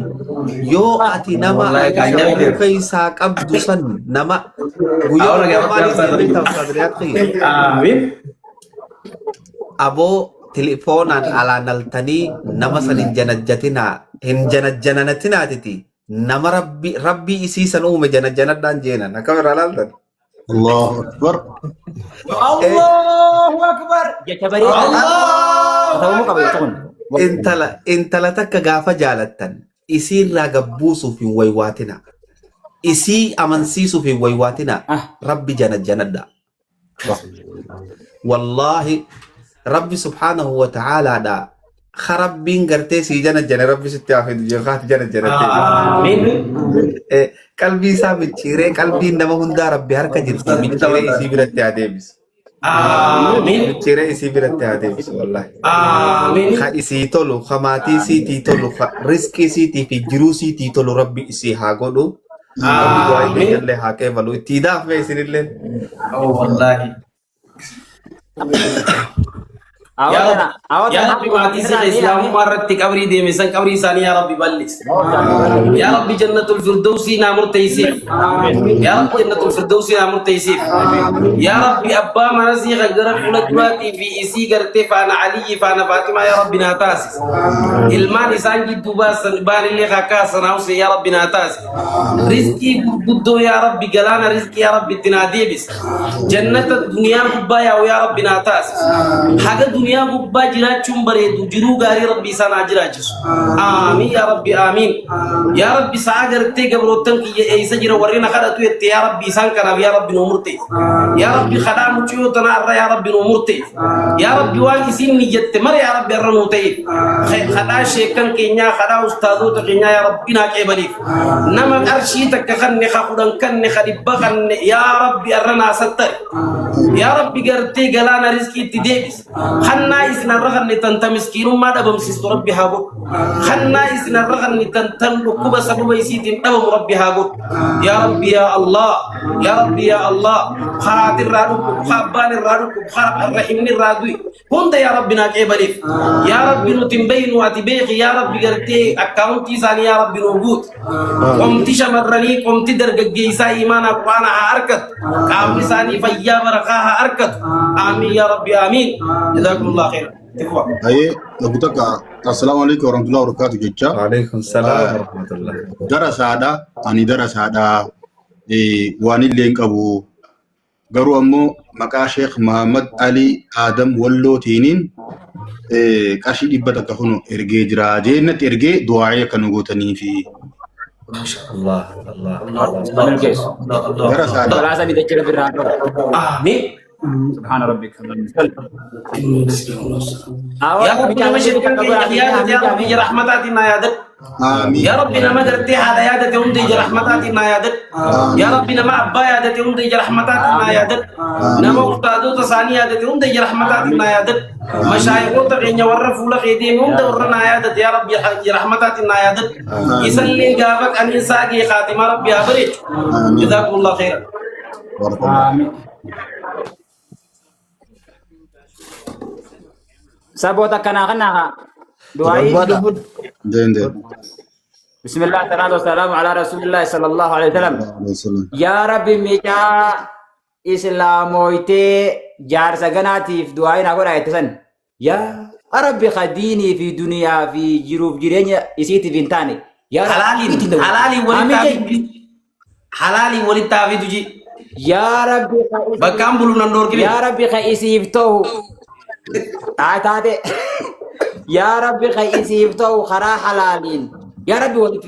yoo ati nama muka isaa qabdu san nama guyyaa maaliif tafsadriyaat khiyya aboo telefoonaan alaanaltanii nama san hin janajjananatinatiti nama rabbii isii san uume janajjanadhaan jeenan akka irraa laaltan. Allahu Akbar. Allahu Akbar. Jecha bareedaa. Intala takka gaafa jaalattan isii irraa gabbuusuuf hin waywaatina. Isii amansiisuuf hin waywaatina. Rabbi janajjanadha. Wallahi Rabbi subhanahu wa ta'ala da kharabbiin gartee si janajjane rabbi sitti hafidu jeeqaati janajjanate. Qalbii isaa micciiree qalbiin nama hundaa rabbi harka jirti micciiree isii biratti adeemis. Micciiree isii biratti adeemis wallahi. Ka isii tolu ka maatii isiitii tolu ka rizqii isiitii fi jiruu isiitii tolu rabbi isii haa godhu. Rabbi du'aa illee jallee haa qeebalu itti daafee isinillee. Wallahi. يا ربي ما تيسي الإسلام مرة تكبري دي مثلا كبري ثانية يا ربي بلس يا ربي جنة الفردوس نامر تيسير يا رب جنة الفردوس نامر تيسير يا ربي أبا منزي غير خلت دلوقتي في إسي قرتي فأنا علي فأنا فاطمة يا ربي ناتاسس المان إسان جد باس بان اللي خاكاس ناوسي يا ربي ناتاسس رزقي بدو يا ربي قلانا رزقي يا ربي تنادي بس جنة الدنيا ببايا ويا ربي ناتاسس حاجة دنيا ببا جراچون بريدو جرو غاري ربي سانا جراچس آمين يا ربي آمين يا ربي ساغرتي غبروتن كي ايسا جرا ورينا خدتو يت يا ربي سان كنا يا ربي نمرتي يا ربي خدام چيو تنا يا ربي نمرتي يا ربي واغي سين نيت مر يا ربي رنوتي خدا شيكن كينيا خدا استاذو تكينيا يا ربي ناكيبلي نما ارشي تكخن خدن كن خدبخن يا ربي ارنا ستر يا ربي غرتي غلانا رزقي تديبس خنا إسنا رغن تنت مسكين ما دبم سيست ربي هاقول خنا إسنا رغن تنتن لكوبا سبب يسيت دبم ربي هاقول يا ربي يا الله يا ربي يا الله خاطر رادو خابان الرادو خرب الرحيم الرادوي هند يا ربي ناكي بريف يا ربي نتنبين واتبيخ يا ربي قرتي أكاونتي ساني يا ربي نوجود قمتي شمرني قمتي درق جيسا إيمانا قوانا أركض قام لساني فيا برقاها أركض آمين يا ربي آمين جزاكم الله خير تكفى أي نقولك السلام عليكم ورحمة الله وبركاته جيتشا وعليكم السلام ورحمة الله درس هذا أني درس هذا واني اللي أبو قروا أمو مكا شيخ محمد علي آدم ولو تينين كاشي ديبتا كهونو إرجي جرا جنة إرجي دعاء كانوا قوتني في ما شاء الله الله من الكيس درس هذا ولا سبي تجرب الرادو آمين سبحان ربك يا رب يا رب يا رحمتاتنا يا دل آمين يا ربنا ما درتي هذا يا دل يوم دي رحمتاتنا يا دل يا ربنا ما أبا يا دل يوم دي رحمتاتنا يا دل نما أختادو تصاني يا دل يوم دي رحمتاتنا يا دل مشايخو تغيني ورفو لك يدين يوم دورنا يا دل يا رب يا رحمتاتنا يا دل يسلي قافك أن ينساقي خاتمة ربي يا بريد جزاكم الله خير بارك الله آمين سبوتا كنا دعائي دين بسم الله الصلاة والسلام على رسول الله صلى الله عليه وسلم وسلم يا ربي ميجا إسلامويتي جار سجناتي في دعائنا قول آيتسن يا ربي خديني في دنيا في جروب جيرانيا يسيتي فينتاني يا حلالي ولد تافي تجي يا ربي بكام بلو نندور كبير يا ربي خيسي يفتو تعالى يا ربي خيسي يفتو خرا حلالين يا ربي ولد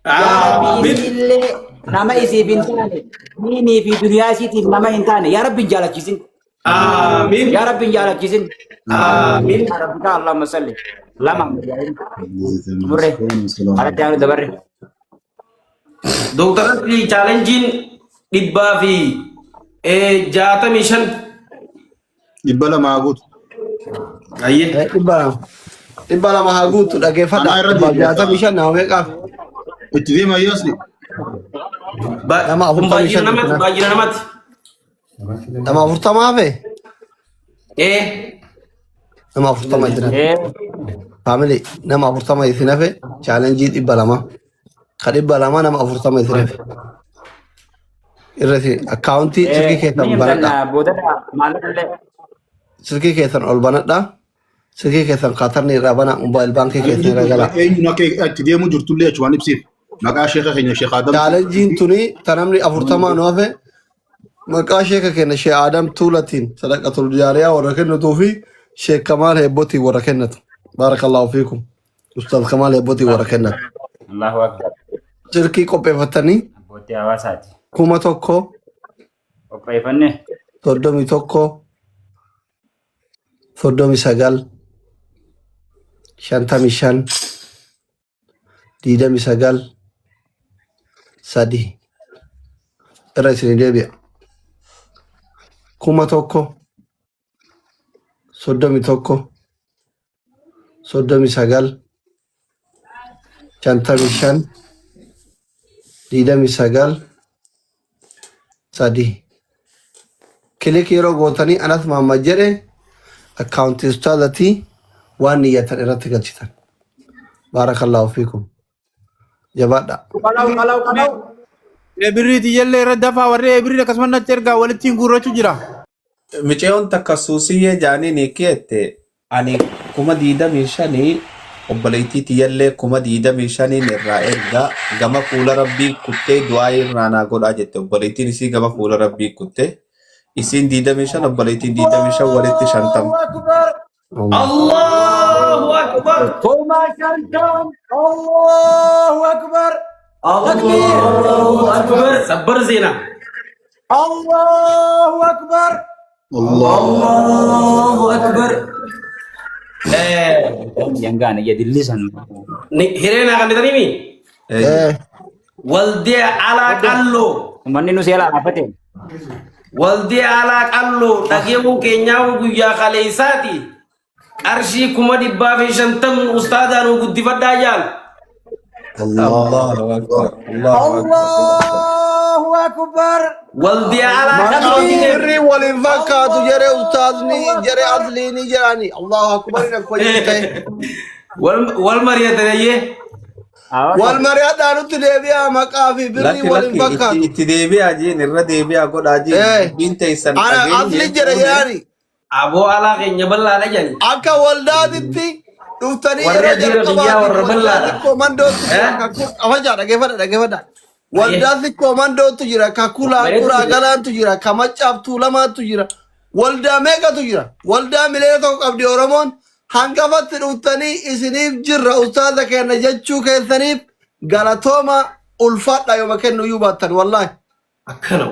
يا ربي اللي نما يسي بنتاني نيني في دنيا سيتي نما انتاني يا ربي جالك جسن آمين يا ربي جالك جسن آمين يا ربي اللهم صل لما مرة على تعالى دبره دكتور في challenging dibba fi jata mission يبلا معقود ayye dhibba lama haa guutu dhageeffadha jaata bishan nama meeqaaf اتدي ما يصلي nama afurtamii shan baay'ina namatti nama afurtamaa fe eh nama afurtama isin hafe faamili nama afurtama isin hafe chaalenjii dhibba lama ka dhibba lama nama afurtama isin hafe irratti akkaawuntii silkii keessan banadha silkii keessan ol banadha silkii keessan kaatarni irraa bana mobaayil baankii keessan irra gala اتدي مو جرت لي اشوان بسيف مقا شيخ خينا شيخ ادم chaalenjiin tuni tanamni afurtamaa nu hafe maqaa sheeka kenna shee Adam Tuulatiin sadaqatul jaariyaa warra kennatuu fi sheek Kamaal Heebbotii warra kennatu. Baarakallahu fiikum. Ustaaz Kamaal Heebbotii warra kennatu. Allahu akbar. Silkii qopheeffatanii Abbootii hawaasaati. 1,000 Qopheeffanne 31 39 55 29 3 irra isin deebi'a. 1,000 31 39 55 29 3 kilik yeroo gootanii anas Muhammad jedhe akkaawuntii ustaazatii waan niyyatan irratti galchitan. Baarakallahu fiikum. Jabaadha. Ebirriiti jallee irra dafaa warree ebirrii akkasumas natti ergaa walittiin guurrachuu jira. miceon takkasuusiyye jaaniin eekiyette ani 25,000 obboleettii tiyyallee 25,000 irraa ergaa gama fuula rabbii kuttee du'aa irraa naa godhaa jette obboleettiin isii gama fuula rabbii kuttee isiin 25 obboleettiin 25 walitti 50. Allahu akbar Koma shantam Allahu akbar Allahu akbar sabbar zina Allahu akbar Allahu akbar yang gana ya dilisan hirena kan ditanimi waldi ala qallo manni nu sela apa te waldi ala qallo dhageemu keenyaa guyyaa kaleessaati qarshii 150 ustaadaan guddifadhaa jaal. Allahu akbar. Allahu Akbar. Waldi alaa kan Birri walin fakkaatu jere ustaazni jere asliini jerani. Allahu akbar ina koyite. wal mariyatayye. Wal mariyataa nutti deebi'a maqaa fi birri walin fakkaatu. Itti deebi'aa jiin irra deebi'aa godhaa jiin bintee san Ana asli jere jerani. Aboo alaa keenya bal'aadha jani. Akka waldaatitti dhuftanii Warra jira biyyaa warra bal'aadha. Komandootu jira kafaja dhaggeeffadha. Waldaatti komandootu jira ka kuraa galaantu jira ka maccaaf tuulamaatu jira. Waldaa meeqatu jira? Waldaa miliyoona tokko qabdi Oromoon hangafatti dhuftanii isiniif jirra ustaaza keenya jechuu keessaniif galatooma ulfaadha yooma kennuyyuu baattan wallaahi. Akkana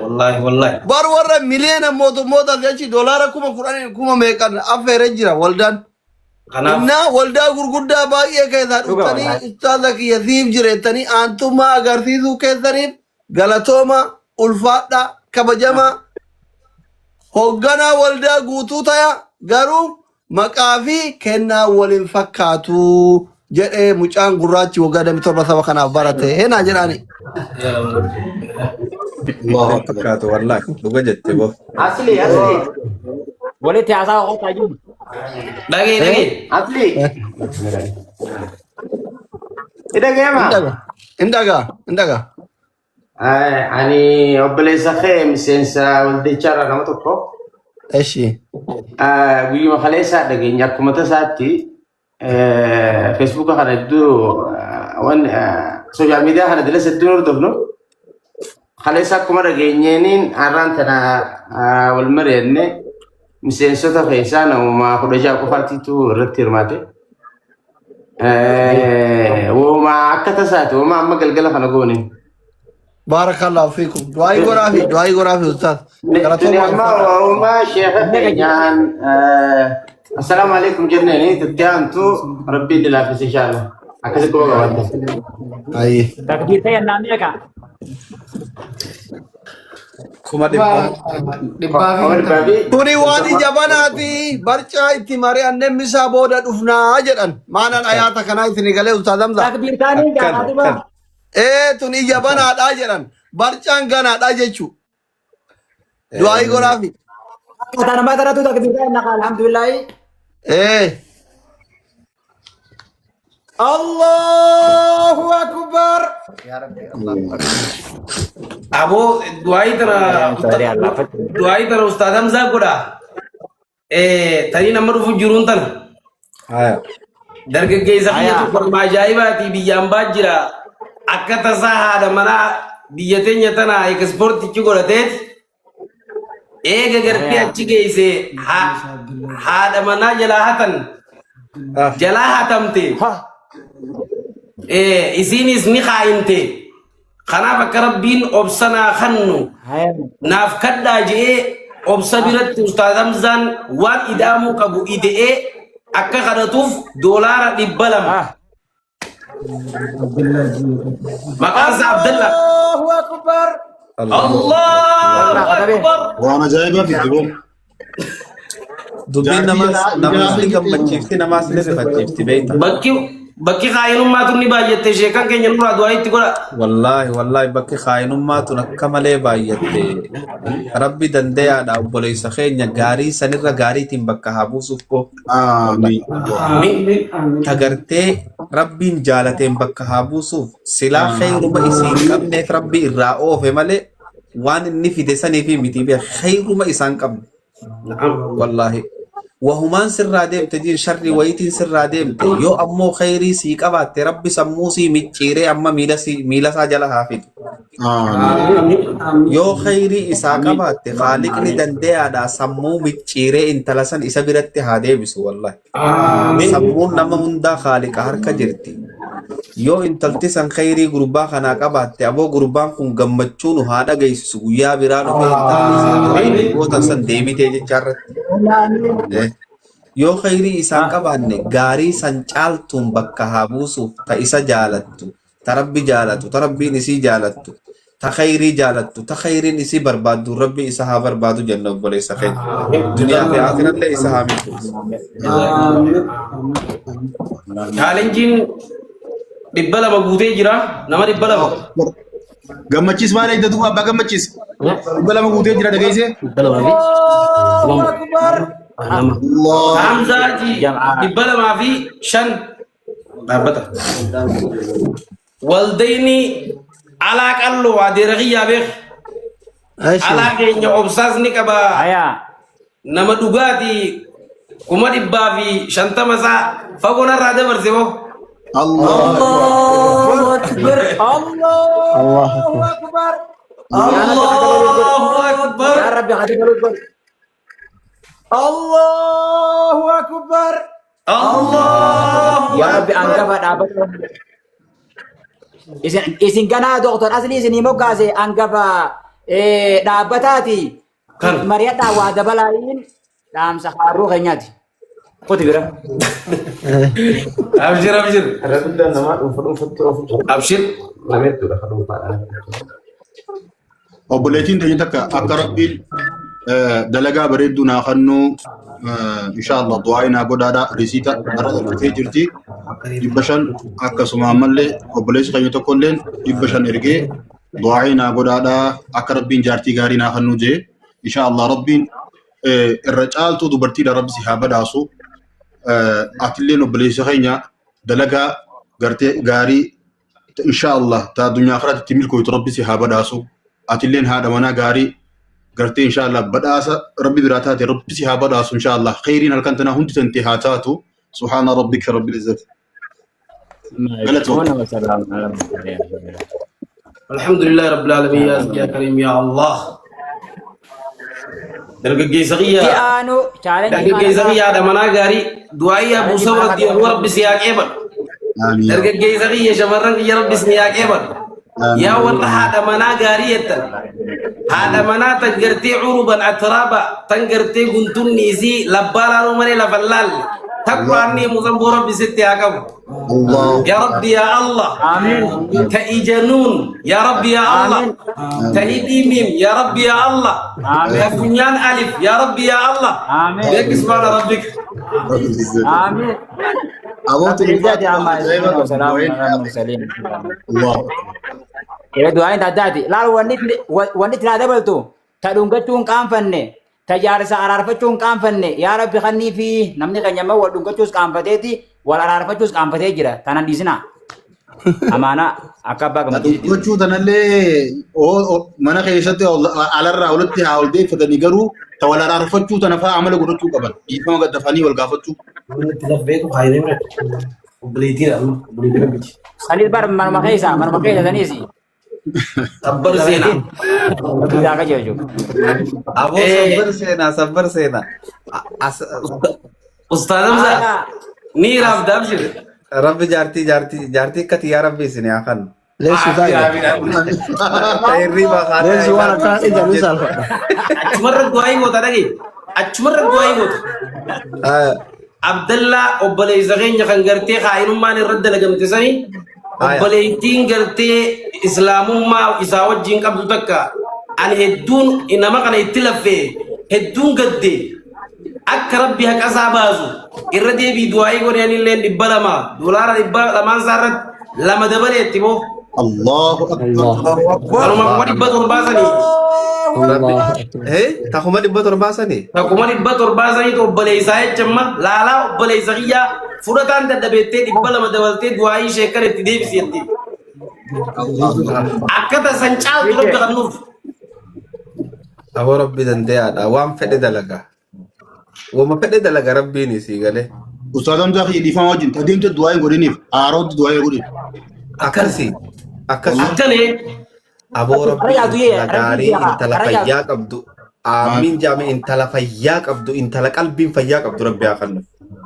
wallahi. Bar warra miliyoona mootummoota jechi doolaara 10,000 meeqan affeeree jira waldaan. Inna waldaa gurguddaa baay'ee keessaa dhuftanii ustaaza kiyya siif jireettanii aantummaa agarsiisuu keessaniif galatooma ulfaadha kabajama hoogganaa waldaa guutuu taya garuu maqaa fi kennaa waliin fakkaatu jedhee mucaan gurraachi waggaa 27 saba kanaaf barate heenaa jedhaani. Allahu fakkaatu wallahi dhuga jette bo. Asli. Walitti haasaa qotaa jiru. Dhagee. Asli. Ida gema. Indaga. Ani obboleessa kee miseensa waldichaarra nama tokko. Eshi. Guyyuma kaleessaa dhageenya akkuma tasaatti Feesbuuka kana iddoo sooshaal miidiyaa kana dilas iddoo hordofnu kaleessa akkuma dhageenyeeniin har'aan tana wal mari'anne miseensota keessaa namuma 16 qofaatiitu irratti hirmaate. Wooma akka tasaati wooma amma galgala kana goone. Barakallahu fiikum. Du'aayi goraafi ustaaz. Amma wooma sheekha keenyaan assalaamu alaikum jenneeni tattaantu rabbiin ilaafis inshallah. Akkasi kuma qabatte. Ayi. Takbiir ta'e naannoo ka. Kuma Kuni waan ija banaati barcaa itti mari'annee misaa booda dhufnaa jedhan maanaan ayaata kanaa isin galee ustaaz Hamza. Takbiir taanii gaafadhuba. Tun ija banaadhaa jedhan barcaan ganaadhaa jechuu. Du'aayi goraafi. Kata nama taratu takbiir ta'e naqa alhamdulillah. Allahu Akbar. Aboo du'aayi tana ustaad Hamzaa godha. Tanii nama dhufu jiruun tana. Dargaggeessa biyya tokko ajaa'ibaati biyyaan baa jira. Akka tasaa haadha manaa biyya teenya tana ekspoortichi godhateeti. Eega gartee achi geesse haadha manaa jalaa hatamte. Isinis ni kaayinte. Kanaaf akka rabbiin obsa naa kennu naaf kadhaa jedhee obsa biratti ustaad Hamzaan waan ida'amuu qabu ida'ee akka kadhatuuf doolaara 200. Maqaan isaa Abdallah. Allahu Akbar. Allahu Akbar. Waan ajaa'ibaa fitti boon. Dubbiin namaas ni gammachiifti namaas ni rifachiifti beekta. Bakki kaayinummaatu ni baay'atte sheekan keenya nurraa du'aayitti godha. Wallahi bakki kaayinummaatu akka malee baay'atte. Rabbi dandayaadha obboleessa keenya gaarii sanirra gaariitiin bakka haa buusuuf koo. Tagartee rabbiin jaalateen bakka haa buusuuf silaa khayruma isiin qabneef rabbi irraa oofe malee waan inni fide saniifi miti bee khayruma isaan qabne. Wallahi. Wahumaan sirraa deemte jiin sharri wayitiin sirraa deemte yoo ammoo khayrii sii qabaatte rabbi sammuu sii micciiree amma miila isaa jala haa fidu. Yoo khayrii isaa qabaatte Khaaliqni dandayaadha sammuu micciiree intala san isa biratti haa deebisu wallahi. Sammuun nama hundaa Khaaliqa harka jirti. Yoo intalti san khayrii gurbaa kanaa qabaatte aboo gurbaan kun gammachuu nu haa dhageessisu guyyaa biraa dhufee goota san deebitee jechaarratti. Yoo khayrii isaan qabaanne gaarii san caaltuun bakka haa buusuuf ta isa jaalattu ta rabbi jaalatu ta rabbiin isii jaalattu تخيري جالتو تخيرين إسي بربادو ربي إسها بربادو جنة بولي سخين دنيا في آخرة لا إسها ميتو challenge dibbala magutee jira nama dibbala Gammachiis maal eeggatu abbaa gammachiis. Dibbala guutee jira dhageessee. Hamza ji dibbala maafi shan dhaabbata waldayni alaa qallu adeera kiyyaa beek alaa keenya obsaasni qaba nama dhugaati kuma dhibbaa fi shantama isaa fagoon irraa dabarse moo الله أكبر الله أكبر الله أكبر يا ربي الله أكبر الله يا ربي أنقفت أبدا إذن كان دكتور أصلي إذن يموكاسي أنقفا دابتاتي مريتا وادبلاين دام سخارو غنياتي قلت بيرا أبشر أبشر أبشر Obboleettiin ta'e takka akka rabbiin dalagaa bareedduu naa kennu inshaallah du'aa naa godhaadha risiita irra argatee jirti 500 akkasuma ammallee obboleessi keenya tokko illee 500 ergee du'aa naa godhaadha akka rabbiin jaartii gaarii naa kennu jee inshaallah rabbiin irra caaltuu dubartiidha rabbi si haa badhaasu atilleen obboleessi keenya dalagaa gartee gaarii inshaallah ta dunyaa akhiratti milkootu rabbi si haa badhaasu atilleen haadha manaa gaarii gartee inshaallah badhaasa rabbi biraa taate rabbi si haa badhaasu inshaallah khayriin halkan tanaa hundi tante haa taatu subhaana rabbika rabbil izzati الحمد لله رب العالمين يا كريم يا الله درجة سقيا درجة سقيا هذا منا غاري دعائي أبو سورة دي رب سياق إبر درجة سقيا شمرن يا رب سياق إبر يا والله هذا منا غاري هذا منا تنقرتي عروبا أترابا تنقرتي قنتون نيزي لبالا نمري لفلال تقواني مزنبو رب ستي أكم يا رب يا الله آمين تأي جنون يا رب يا الله تأي ميم يا رب يا الله تفنيان ألف يا رب يا الله آمين بك اسمع ربك آمين أبوت الفاتحة عما يسلمون وسلام على المرسلين الله إذا دعائين تداتي لا ونت لا دبلتو تدونغتون كام فني تجارس عرفتون كام فني يا رب خني في نمني كنيما ودونغتوس كام فتيتي ولا عرفتوس كام فتي جرا تانا ديسنا أمانة أكبر كم gochuu tanallee mana keessatti alarraa walitti haa ol deeffatanii garuu ta wal araarfachuu tana fa'aa amala godhachuu qaban dhiifama gaddafanii wal gaafachuu. خليل بار مرمى خيسة تنيسي صبر سينا ذاك جوجو أبو صبر سينا أستاذ حمزة نير عبد أبشر ربي جارتي كتي يا ربي سني أخن ليش تايم تيري بخار ليش وانا كان إذا مثال أشمر الدعاء موت أنا كي أشمر الدعاء موت عبد الله أبلي زغين يخن قرتي خاين ما نرد لكم تسني أبلي تين قرتي إسلام ما إساوات جين قبض تكا أن هدون إنما كان يتلف هدون قدي أكرب بها كسابازو إردي بدعاء قولي أن اللين دبلا ما دولار دبلا ما صارت لما دبلا يتبو الله أكبر أنا ما قد بدر بازني هي تاخما دبا ترباسني تاخما دبا ترباسني تو بلي ساي جما لا لا بلي زغيا فرتان دبيتي دبلا ما دبلتي دعاء شكر تدي بسيتي أكتا سنچال تلوك تغنور أبو ربي دندي أنا وام فدي دلقا وما فدي دلقا ربي نسي قاله أستاذ أمزا خي dhiifama wajjin ta deemte du'aa godhiniif aarooti du'aa godhin أكرسي أكتني أبو ربي لغاري انت لفياك أبدو آمين جامع انت لفياك أبدو انت لقلبي فياك أبدو ربي أخنو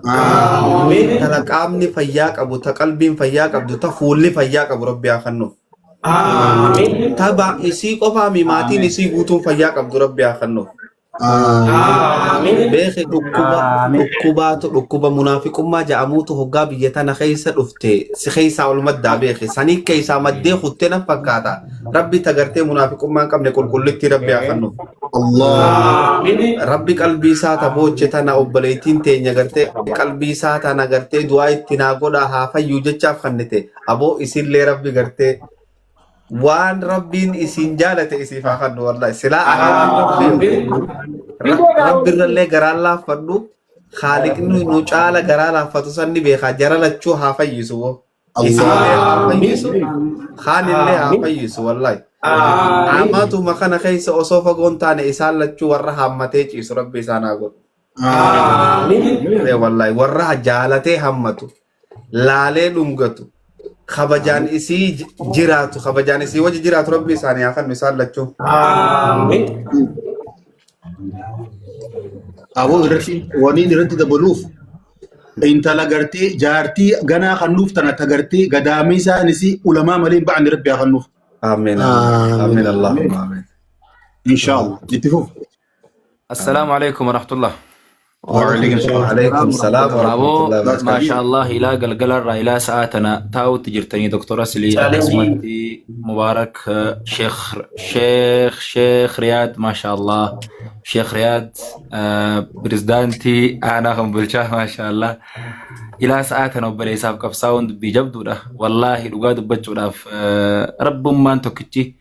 آمين انت لقامني فياك أبو تقلبي فياك أبدو تفولي فياك أبو ربي أخنو آمين تبع إسي قفا ميماتي نسي قوتون فياك أبدو ربي أخنو beekhe dhukkuba munaafiqummaa ja'amuutu hoggaa biyya tana keessa dhufte si keessaa ol maddaa beekhe sanii keessaa maddee kuttee na fakkaata rabbi tagartee munaafiqummaa hin qabne qulqullitti rabbi haa kennuuf. Rabbi qalbii isaa tabooche tana obboleettiin teenya gartee qalbii isaa tana gartee du'aa itti naa godhaa haa fayyuu jechaaf kannite aboo isinlee rabbi gartee waan rabbiin isin jaalate isiif haa kennu wallahi silaa rabbirrallee garaa laaffadhu haaliqni nu caala garaa laaffatu sanni beekaa jara lachuu haa fayyisu isinillee haa fayyisu haanillee haa fayyisu wallahi amaatuma kana keessa osoo fagoon taane isaan lachuu warra hammatee ciisu rabbi isaan haa godhu wallahi warra jaalatee hammatu laalee dhungatu kabajaan isii jiraatu kabajaan isii wajji jiraatu rabbi isaanii haa kennu isaan lachuu. Aboo irratti waniin irratti dabaluuf intala gartee jaartii ganaa kennuuf tana tagartee gadaamii isaanis ulamaa malee ba'an rabbi haa kennuuf. Amiin. Amiin Allahumma amiin. Inshallah. Itti fuuf. Assalamu alaikum warahmatullah. وعليكم السلام ورحمة الله وبركاته. ما شاء الله إلى قلقل إلى ساعتنا تاو تجرتني دكتورة سلي اسمتي مبارك شيخ رياض ما شاء الله شيخ رياض بريزدانتي أنا هم بالشاه ما شاء الله إلى ساعتنا وبلي سابق في ساوند بجبدو ده والله لقاد بجو ده رب ما انتكتي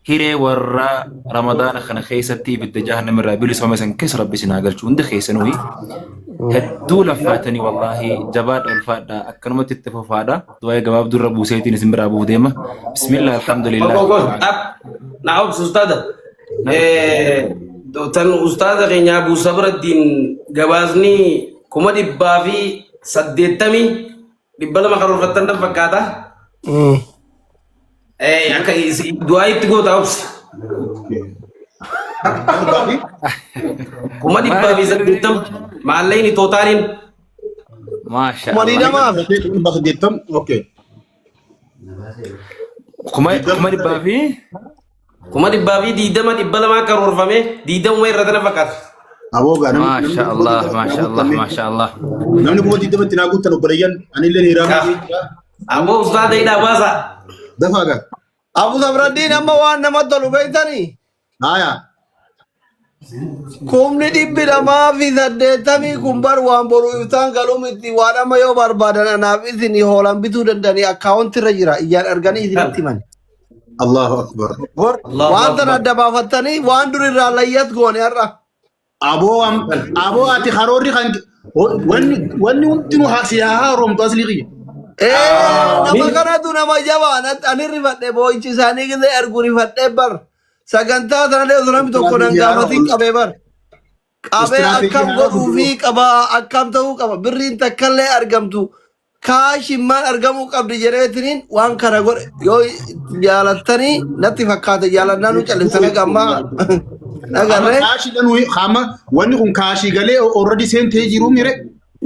هيري ورا رمضان خنا خيستي باتجاه نمر بلس مثلا كس ربي سناقل شو ندخ خيسنوي هدو لفاتني والله جباد الفادا أكنمت التفافادا دواء جواب دور ربو سيتي نسمر أبو ديما بسم الله الحمد لله. نعم أستاذ تن أستاذ غني أبو صبر الدين جوازني كمدي بافي سديتامي دبلا ما خرج فتنا فكاتا. Angka dua itu gue tahu. Kuma di bawah bisa ditem, malah ini totalin. Masya Kuma di dalam. Bahasa ditem, oke. Kuma di bawah? Kuma di bawah di dalam di bawah makar urfame di dalam merah tanah fakat. Aboo gana. Masya Allah, Masya Allah, Masya Allah. Namni kuma di dalam tinagut tanu berian, anil ni ramai. Abu Ustaz ini apa sah? Dafaga. Abu Sabradin amma waan nama tolu beektani. Aya. Kumni dhibbi lamaa fi saddeettamii kun bar waan boru ibsaan galuu miti waan amma yoo barbaadan anaaf isinii hoolan bituu danda'anii akkaawunti irra jira iyyaan arganii isinitti himan. Allahu akbar. Waan tan adda baafattanii waan dur irraa layyat goone har'a. Aboo ati karoorri kan wanni hundinuu siyaa haaromtu asli qiyya. Nama kanatu nama jabaan ani rifadhe boo'ichi isaanii gisee ergu rifadhe bar sagantaa sanallee osoo namni tokko dangaafatiin qabee bar qabee akkam godhuu fi qabaa akkam ta'uu qaba birriin takkallee argamtu kaashimmaan argamuu qabdi jedheetiniin waan kana godhe yoo jaalattanii natti fakkaate jaalannaa nu callisanii gammaa nagarree. Wanni kun kaashii galee already seentee jiru mire.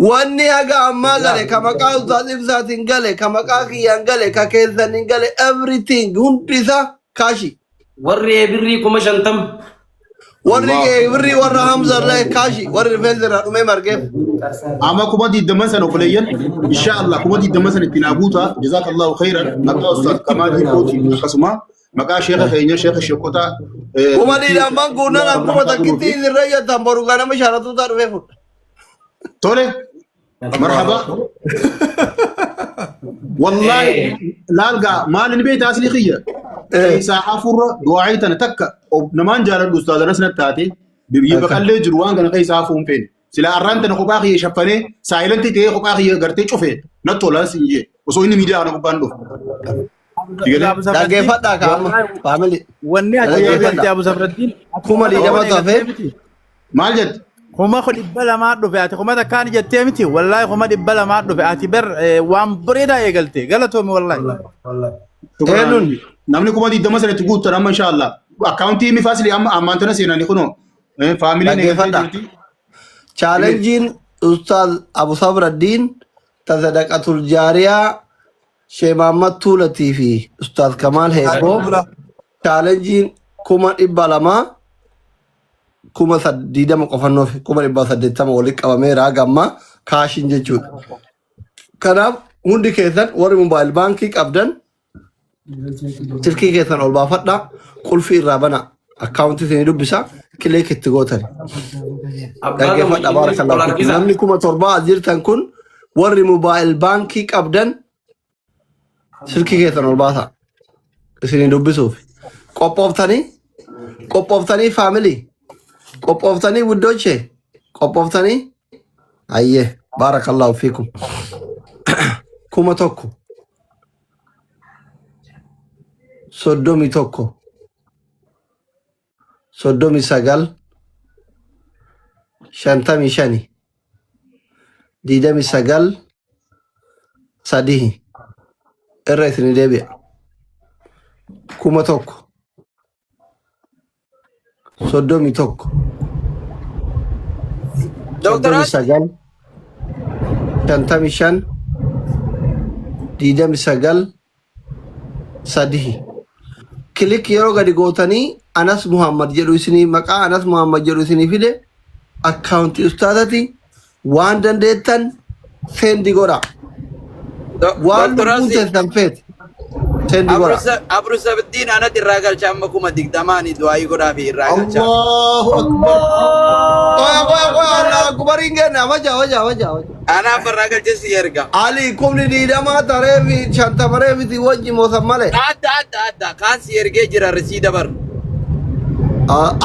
Wanni haga amma gale ka maqaa Ustaaz Ibsaatiin gale ka maqaa kiyyaan gale ka keessaniin gale everything hundi isaa kaashi. Warri birrii kuma shantam. Warri birrii warra Hamzallee kaashi warri rifeensa irraa dhumee margeef. Amma kuma diiddaman sana obboleeyyan inshaallah kuma diiddaman sana ittiin haguuta jazaakallahu khayran akka Ustaaz Kamaal Hiikooti akkasuma maqaa sheekha keenya sheekha sheekotaa. Kuma diidamman guunnaan akkuma takkitti irra jettan boru ganama shaaratuutaa dhufee fudha. Tole marhaba wallahi laalga maalin beeta asli khiyya isa hafurra du'aaytan takka namaan jaaladhu ustaadana sanat taate biyyi baqallee jiru waan kana keessa hafuun feen sila arraantana kophaa khiyya shaffane saayilanti ta'ee kophaa khiyya gartee cufe na tola sinje osoo inni miidiyaa kana gubbaan dhufu dhaggeeffadhaa kaama faamili wanni ajaa'iba Abu Sabraddiin kuma diidama tafe maal jette Kuma ko dibbala maa dhufe ati kuma takkaan jettee miti wallahi kuma dibbala maa dhufe ati ber waan bareedaa eegalte galatoomi wallahi. Eenyuun namni kuma diidama sanatti guutan amma inshaallah akkaawuntii mi faasili amma ammaantana seenanii kunoo faamiliin eegalte. Chaalenjiin Ustaaz Abu Sabraddiin tasadaqatul jaariyaa Sheekh Mahammad Tuulatii fi Ustaaz Kamaal Heekoo chaalenjiin kuma 200 kuma diidama qofannoo fi kuma 180 walitti qabamee raagamma kaashin jechuudha. Kanaaf hundi keessan warri mobaayil baankii qabdan silkii keessan ol baafadhaa qulfii irraa bana akkaawuntii isinii dubbisa kileek itti gootan. Dhaggeeffadha baarakallahu. Namni 7,000 as jirtan kun warri mobaayil baankii qabdan silkii keessan ol baasa isinii dubbisuuf. Qophooftanii faamilii qophooftanii widdoochee qophooftanii ayyee baarakallahu fiikum. 1,000 31 39 55 29 3 irra isinii deebi'a. 1,000 31 Doktoras 39 55 29 3 kilik yeroo gadi gootanii Anas Muhammad jedhu isinii maqaa Anas Muhammad jedhu isinii fide akkaawuntii ustaazati waan dandeettan seendi godha. Waan lubbuun teessan feete seendi godha. Abru Sabdiin anatti irraa galcha amma 20 du'aayii godhaa fi irraa galcha. Allahu Akbar. Allah Akbarin kenna waja. Anaaf irraa galcha si erga. Ali kumni diidama taree fi shantamaree fi wajji moosan malee. Adda kaan si ergee jira risii dabar.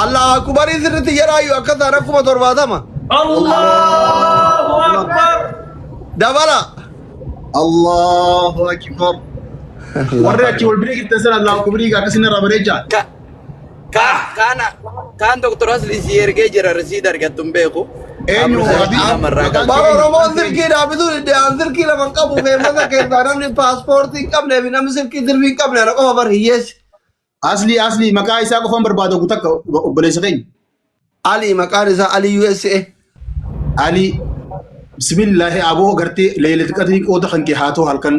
Allah Akbarin sirriitti jedhaayu akka taana 70. Allahu Akbar. Dabala. Allahu Akbar. Warri achi wal bira gitan sana Allahu Akbar akkasii narraa bareechaa. Kaan Dr. Asli si ergee jira risii dargattuun beeku. Eenyu Bara Oromoon sirkii dhaabituu danda'an sirkii laman qabu feemata keessaa namni paaspoortii hin qabnee fi namni sirkii dirbii hin qabne qofa bar hiyyeessi. Asli maqaa isaa qofaan barbaada takka obboleessa keenya. Ali maqaan isaa Ali USA. Ali bismillaahi aboo gartee leelati qadrii qooda kan kee haa ta'u halkan.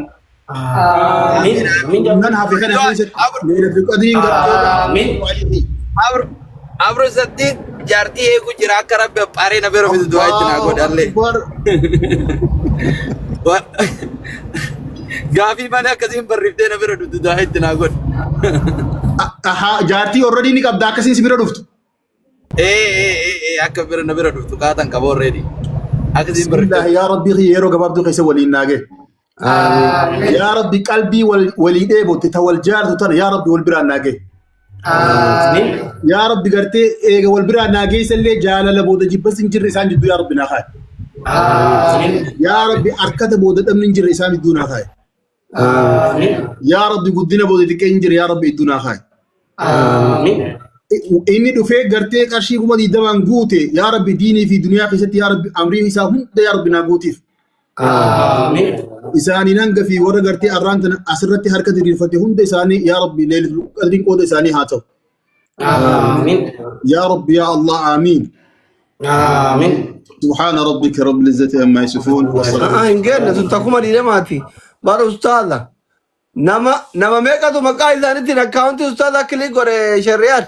Nan hafe kana keessatti leelati qadriin gartee. Abru Sabdiin jaartii eegu jira akka rabbi aphaaree na bira fidu du'aa itti naa godhallee. Gaafii mana akkasiin barriftee na bira dhuftu du'aa itti naa godha. Jaartii already ni qabda akkasiin si bira dhuftu. Akka bira na bira dhuftu kaatan qaba already. Akkasiin barriftee. Yaa Rabbi yeroo gabaabduu keessa waliin naage. Yaa Rabbi qalbii walii dheebotte ta wal jaartu tana yaa Rabbi wal biraan naage. Yaa Rabbi gartee eega wal biraan naage isallee jaalala booda jibbas hin jirre isaan jidduu yaa Rabbi naa kaaye. Yaa Rabbi harkata booda dhabni hin jirre isaan jidduu naa kaaye. Yaa Rabbi guddina booda xiqqee hin jirre yaa Rabbi jidduu naa kaaye. Inni dhufee gartee qarshii 20 guute yaa Rabbi diinii fi duniyaa keessatti yaa Rabbi amrii isaa hunda yaa Rabbi naa guutiif. Isaanii hanga fi warra gartee arraan tana asirratti harka diriirfate hunda isaanii yaa Rabbi leelatul qadriin qooda isaanii haa ta'u. يا رب يا الله آمين. سبحان ربك رب العزة عما يصفون وسلام. إنجيل تنتقم على ماتي بار أستاذ نما ميكا تو مكاي زانتي نكاونتي أستاذ كليك ور شريات.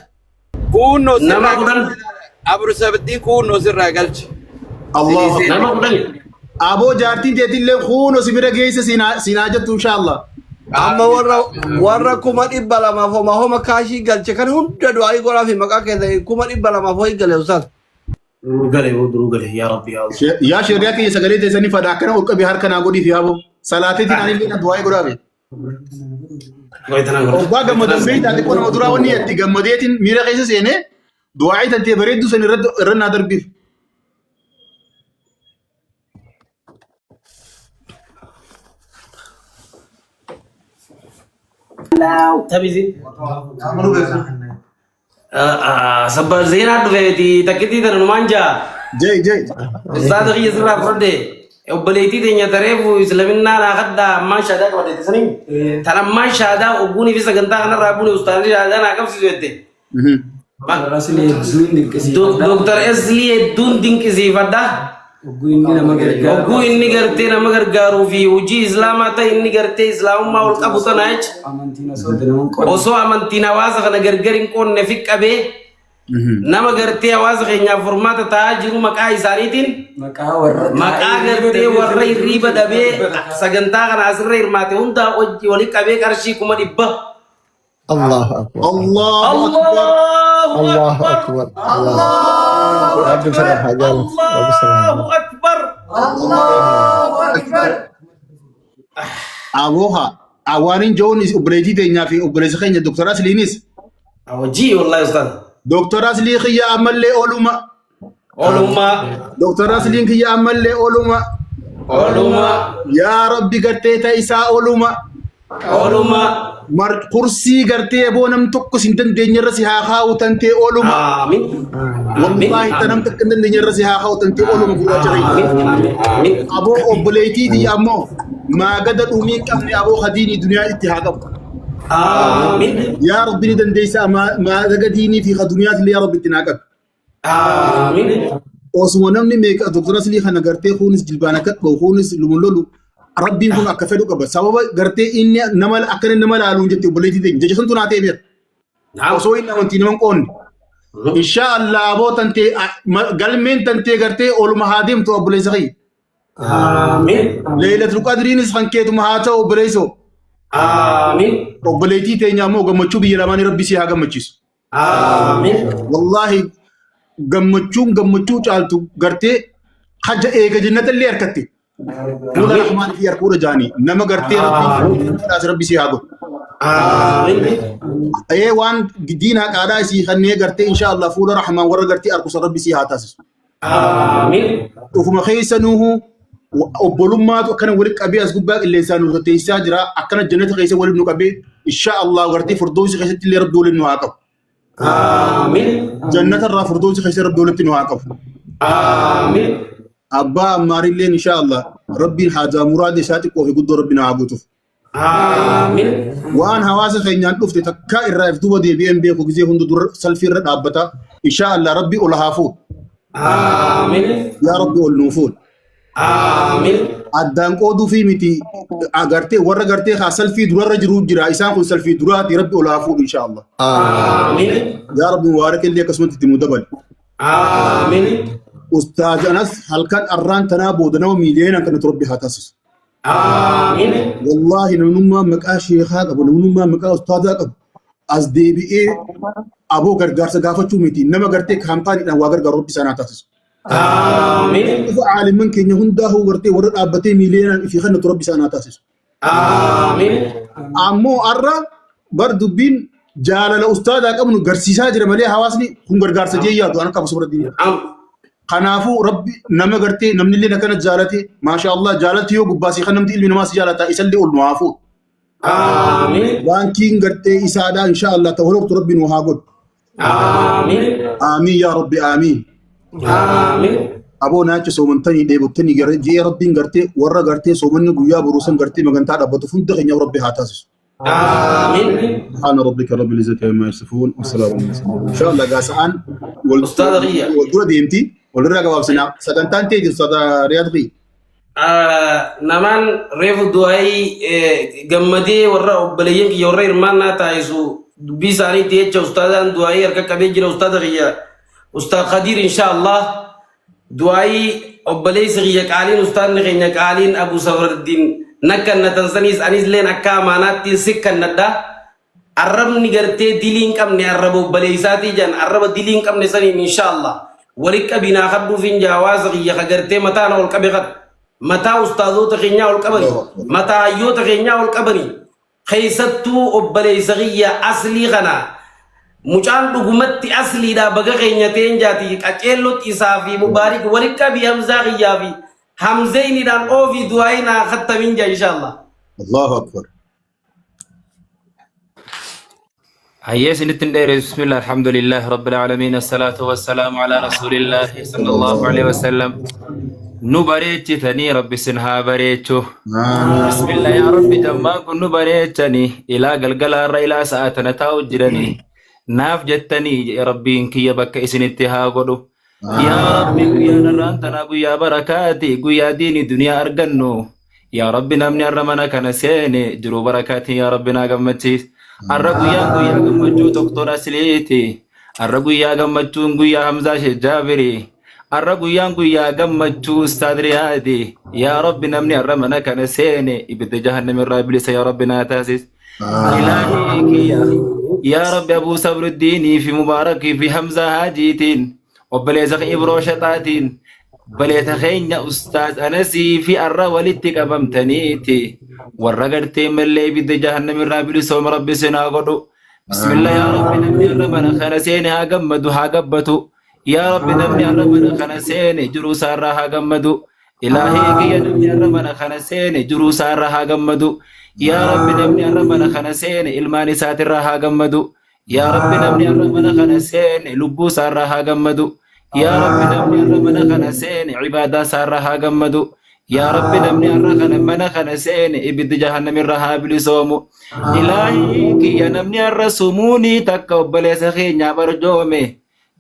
كونو نما كودن أبو سبتي كونو سر قالش. الله. نما كودن. أبو جارتين تيتيل كونو سبيرة جيس سيناجت إن شاء الله. Amma warra kuma 200 foma homa kashi galche kan hunda du'aa godhaa fi maqaa keessa kuma 200 fooyi gale ustaas. Gale gale yaa Rabbi yaa Allah. Yaa shariyaa keessa sagalee teessanii fadhaa akkana ol qabee harka naa godhiif yaaboo salaateetiin ani illee du'aa godhaa fi. Obbaa gammadan beektaa xiqqoo nama duraa wanni itti gammadeetiin miira keessa seenee du'aa tantee bareedduu san irra naa darbiif. Tabizi. Sabar zina dufeeti takkiti tana numanja. Jai. Ustaad khiyya sirraa fudhadhe. Obboleettii teenya tareefu islaminaa naa kadda ammaan shaadaa qabateetti sanii. Tan ammaan shaadaa obbuunii fi sagantaa kanarraa buune ustaadni shaadaa naa qabsiisu jette. Doktar Esli hedduun dinqisiifadha. Ogguu inni gartee nama gargaaruu fi hojii islaamaa ta'e inni gartee islaamummaa ol qabu sana jecha osoo amantiin hawaasa kana gargar hin qoonne fi qabee nama gartee hawaasa keenyaaf furmaata ta'aa jiru maqaa isaaniitiin maqaa gartee warra hirriiba dhabee sagantaa kana asirra hirmaate hundaa hojii walii qabee qarshii 100. الله أكبر الله الله أكبر الله رب فرح قال رب سلام الله أكبر أبوها أوانين جونيس أبريتي تينا في أبريتي خينا دكتورة سلينيس وجي والله يا أستاذ دكتورة سلين خيا أمل لي أولوما دكتورة سلين خيا أمل لي أولوما يا ربي قرتي إساء أولوما مر كرسي قرتي أبونم تكو سنتن دنيا رسيها خاو تنتي أولوما آمين والله تنم تكندن دنيا رسيها خاو تنتي أولوما قرأ جري أبو أبليتي دي أمو ما قدر أمين كمني أبو خديني دنيا اتحاقب آمين يا ربي ندن ديسا ما قديني في خدنيات اللي يا ربي تناقب آمين osuma namni meeqa doktora silii kana gartee kunis jilbaana katba'u kunis lumulolu rabbiin kun akka fedhu qaba sababa gartee inni nama akkana nama laaluun jette obboleettii ta'e jecha santu naa ta'e beer osoo inni amantii naman qoonni insha Allah aboo tantee galmeen tantee gartee oluma haa deemtu obboleessa kiyya آمين leelatul qadriinis kan keetuma haa ta'u obboleessoo آمين obboleettii teenya ammoo gammachuu biyya lamaanii rabbi si haa gammachiisu آمين wallahi gammachuu caaltu gartee haja eega jannata illee harkatti fuula rahmaan fi harkuudha jaanii nama gartee rabbi si haa godhu waan diinaa qaadhaa isii kannee gartee insha Allah fuula rahmaan warra gartee harkusa rabbi si haa taasisu ufuma keessanuuhu obbolummaatu akkana walitti qabee as gubbaa qilleensaan nu teessisaa jira akkana jannata keessa walitti nu qabee insha Allah gartee firdoosi keessatti illee rabbi waliin nu haa qabu آمين جنة الرافردوس خير رب دولتي نواقف آمين أبا أماري لين إن شاء الله ربي حاجة مراد ساتك وفي قد ربنا عبوته آمين وأن هواس خينيان أفت تكا الرائف دوبا دي بي ام بي كوكزي هندو دور سلفي رد أبتا إن شاء الله ربي أولهافو آمين يا ربي أولنوفون آمين أدان قودو في متي أغرتي ورا غرتي خا سلفي دور جرو جرا إسان خو سلفي دورات ربي أولهافو إن شاء الله آمين يا ربي مبارك اللي قسمت تمودبل آمين أستاذ أنس هل كان أران تنابو دنو مليون كان تربي هاتاسس آمين والله نونما مكا شيخا أبو نونما مكا أستاذ أبو أز دي بي إيه أبو غرغار سقافة ميتي نما غرتي كامباني أنا واغر غرب سنة تاسس آمين عالم من كن يهوندا هو غرتي ورد أبتي مليون في خانة تربي سنة تاسس آمين أمو أرى برضو بين جال الأستاذ أبو غرسيسا جرمالي حواسني هم غرغار سجيا تو أنا كم صبر الدنيا خنافو ربي نما غرتي نمني اللي نكنت جالتي ما شاء الله جالتي يو غباسي خنمتي اللي نماس جالتا يسلي المعافو آمين وانكين غرتي إسادا إن شاء الله تهرب ربي نوهاغد آمين آمين يا ربي آمين آمين أبو ناتش سومنتني ديبتني جي ربي غرتي ورا غرتي سومني غويا بروسن غرتي مغنتا دبتو فندق يا ربي هاتاسس آمين سبحان ربك رب العزة عما يصفون والسلام على المرسلين إن شاء الله قاسان أستاذ غيا والدورة ديمتي والرجع جواب سنا سكنتان تيجي أستاذ رياض غي namaan reefu du'aayii gammadee warra obboleeyyan kiyya warra hirmaannaa taasisu dubbii isaaniitti jecha ustaadaan du'aayii harka qabee jira ustaada kiyya ustaad Khadiir inshaallah du'aayii obboleessi kiyya qaaliin ustaadni keenya qaaliin Abu Safardiin nakkannatan saniis anis leen akka amaanaatti sikkannadha arrabni gartee diliin qabne arraba obboleessaatii jan arraba diliin qabne saniin inshaallah walitti qabinaa kadhuufin jaawaasa kiyya kagartee mataana ol qabe qad متى أستاذوت خينيا والقبري متى أيوت خينيا والقبري خيستو أبلي سغية أصلي غنا مجان دغمت أصلي دا بغا خينيا تنجاتي كأكيلو تيسافي مبارك ولك بهمزة غيابي همزين دان أوفي دعائنا خط منجا إن شاء الله الله أكبر هيا سنتندير بسم الله الحمد لله رب العالمين الصلاة والسلام على رسول الله صلى الله عليه وسلم نبريتني ربي سنها بريتو بسم الله يا ربي جماكم نبريتني إلى قلقلا إلى ساعتنا تاوجرني ناف جتني يا ربي إنك يبك إسنتها قدو يا ربي يا نرانتنا يا بركاتي يا ديني دنيا أرقنو يا ربي نمني الرمنا كنسيني جرو بركاتي يا ربي ناقمتي الرب يا قمجو دكتور أسليتي arra guyyaa gammachuun guyyaa Hamzaa Shejjaabiri arra guyyaan guyyaa gammachuu Ustaad Riyaadi yaa Rabbi namni arra mana kana seene ibidda jahannamirraa bilisa yaa Rabbi naa taasis ilaahi kiyya yaa Rabbi Abuu Sabruddinii fi Mubaarakii fi Hamzaa Haajiitiin obboleessa Ibroo Shaxaatiin baleeta keenya Ustaad Anasii fi arra walitti qabamtaniiti warra gartee mallee ibidda jahannamirraa bilisooma Rabbi sinaa godhu bismillah yaa Rabbi namni arra mana kana seene haa gammadu haa gabbatu yaa Rabbi namni arra mana kana seene jiruu isaarraa haa gammadu ilaahii kiyya namni arra mana kana seene jiruu isaarraa haa gammadu yaa Rabbi namni arra mana kana seene ilmaan isaatirraa haa gammadu yaa Rabbi namni arra mana kana seene lubbuu isaarraa haa gammadu yaa Rabbi namni arra mana kana seene ibaadaa isaarraa haa gammadu yaa Rabbi namni arra mana kana seene ibidda jahannamirraa haa bilisoomu ilaahii kiyya namni arra sumuunii takka obboleessa keenyaa barjoome